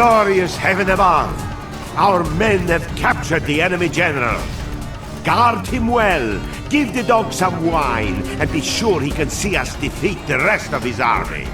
Glorious heaven above! Our men have captured the enemy general. Guard him well, give the dog some wine, and be sure he can see us defeat the rest of his army.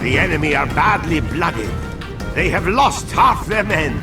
The enemy are badly blooded. They have lost half their men.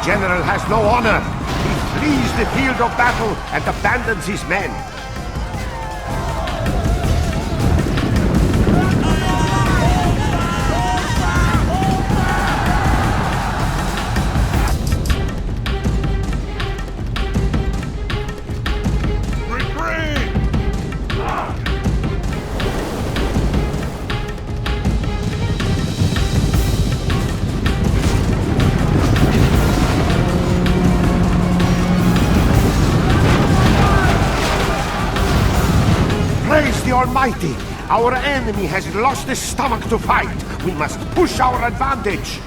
General has no honor. He flees the field of battle and abandons his men. Praise the Almighty! Our enemy has lost his stomach to fight. We must push our advantage.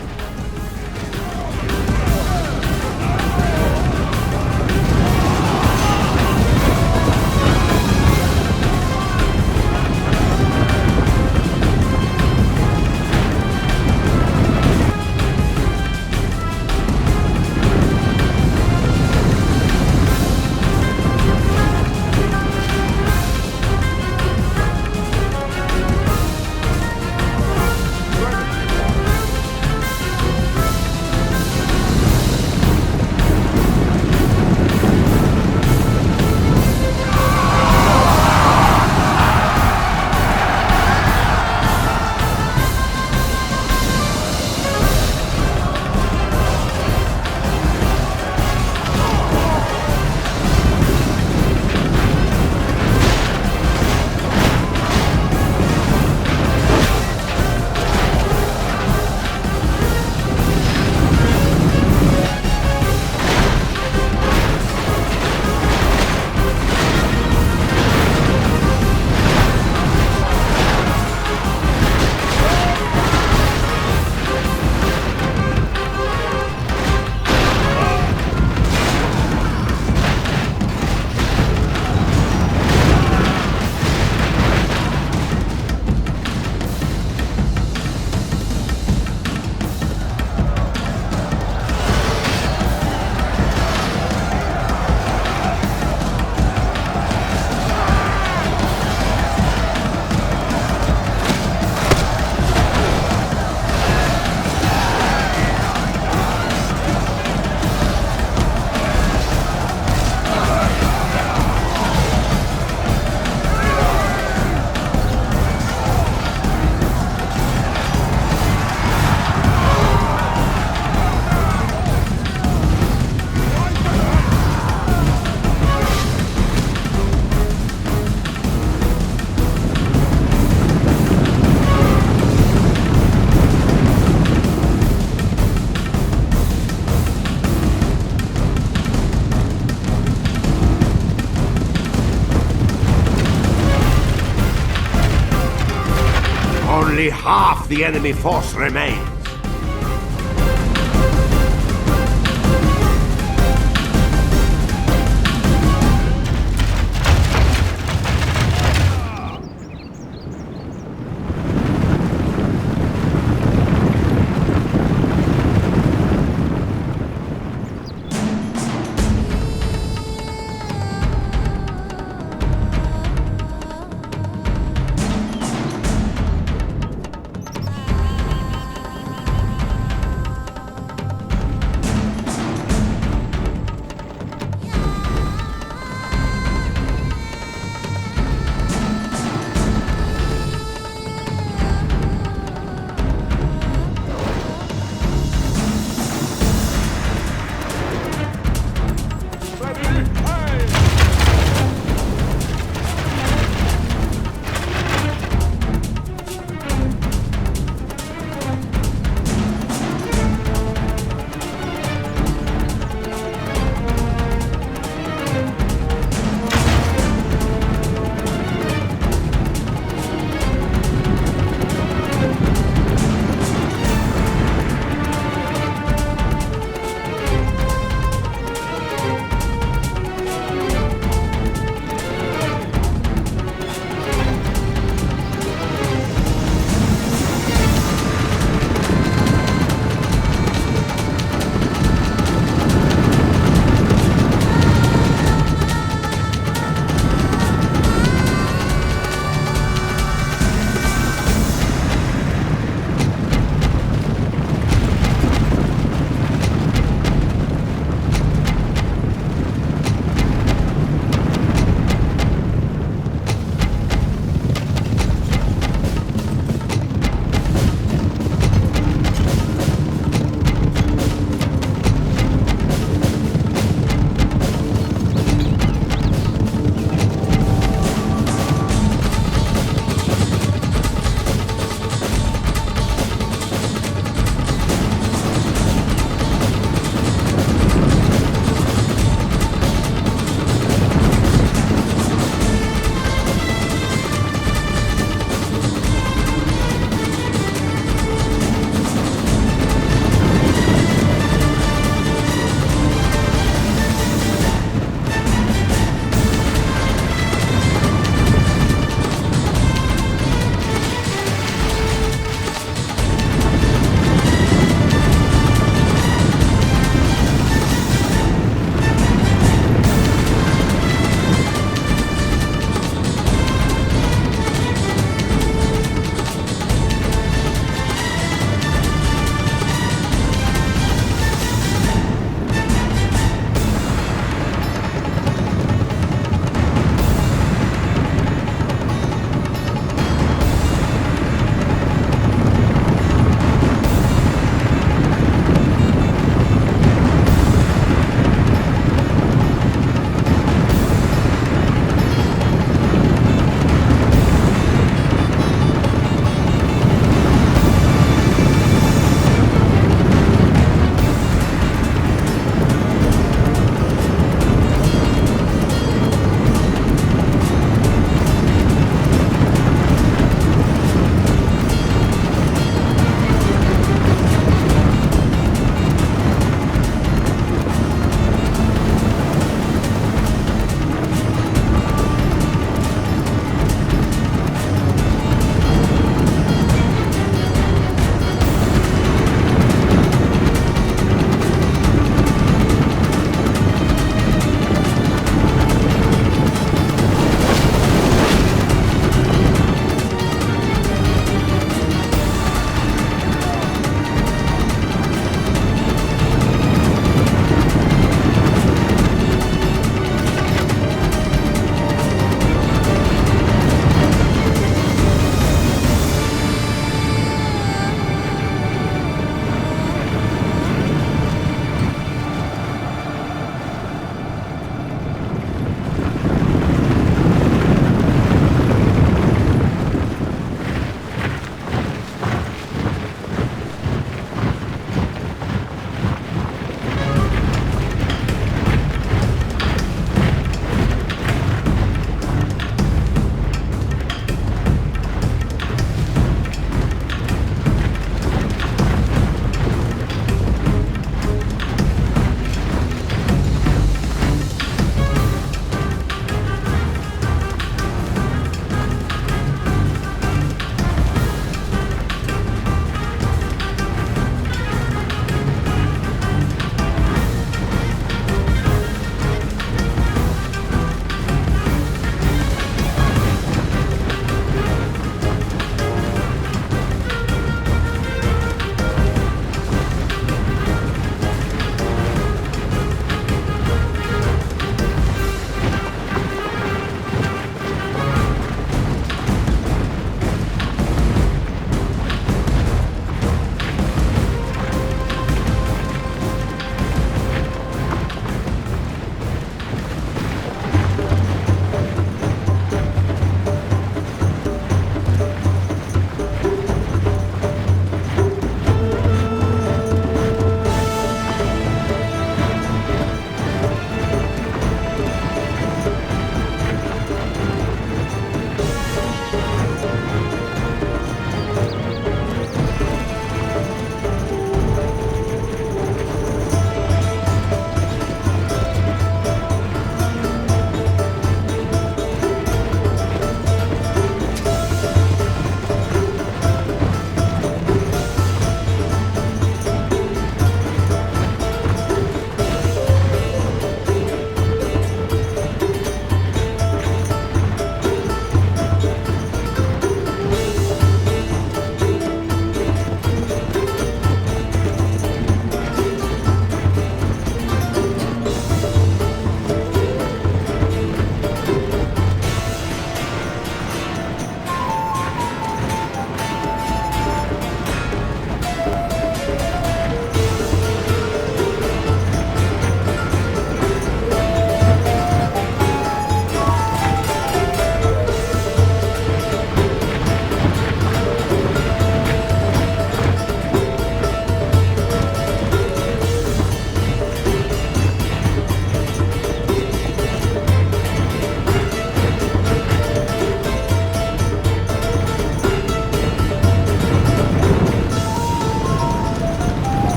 Only half the enemy force remains.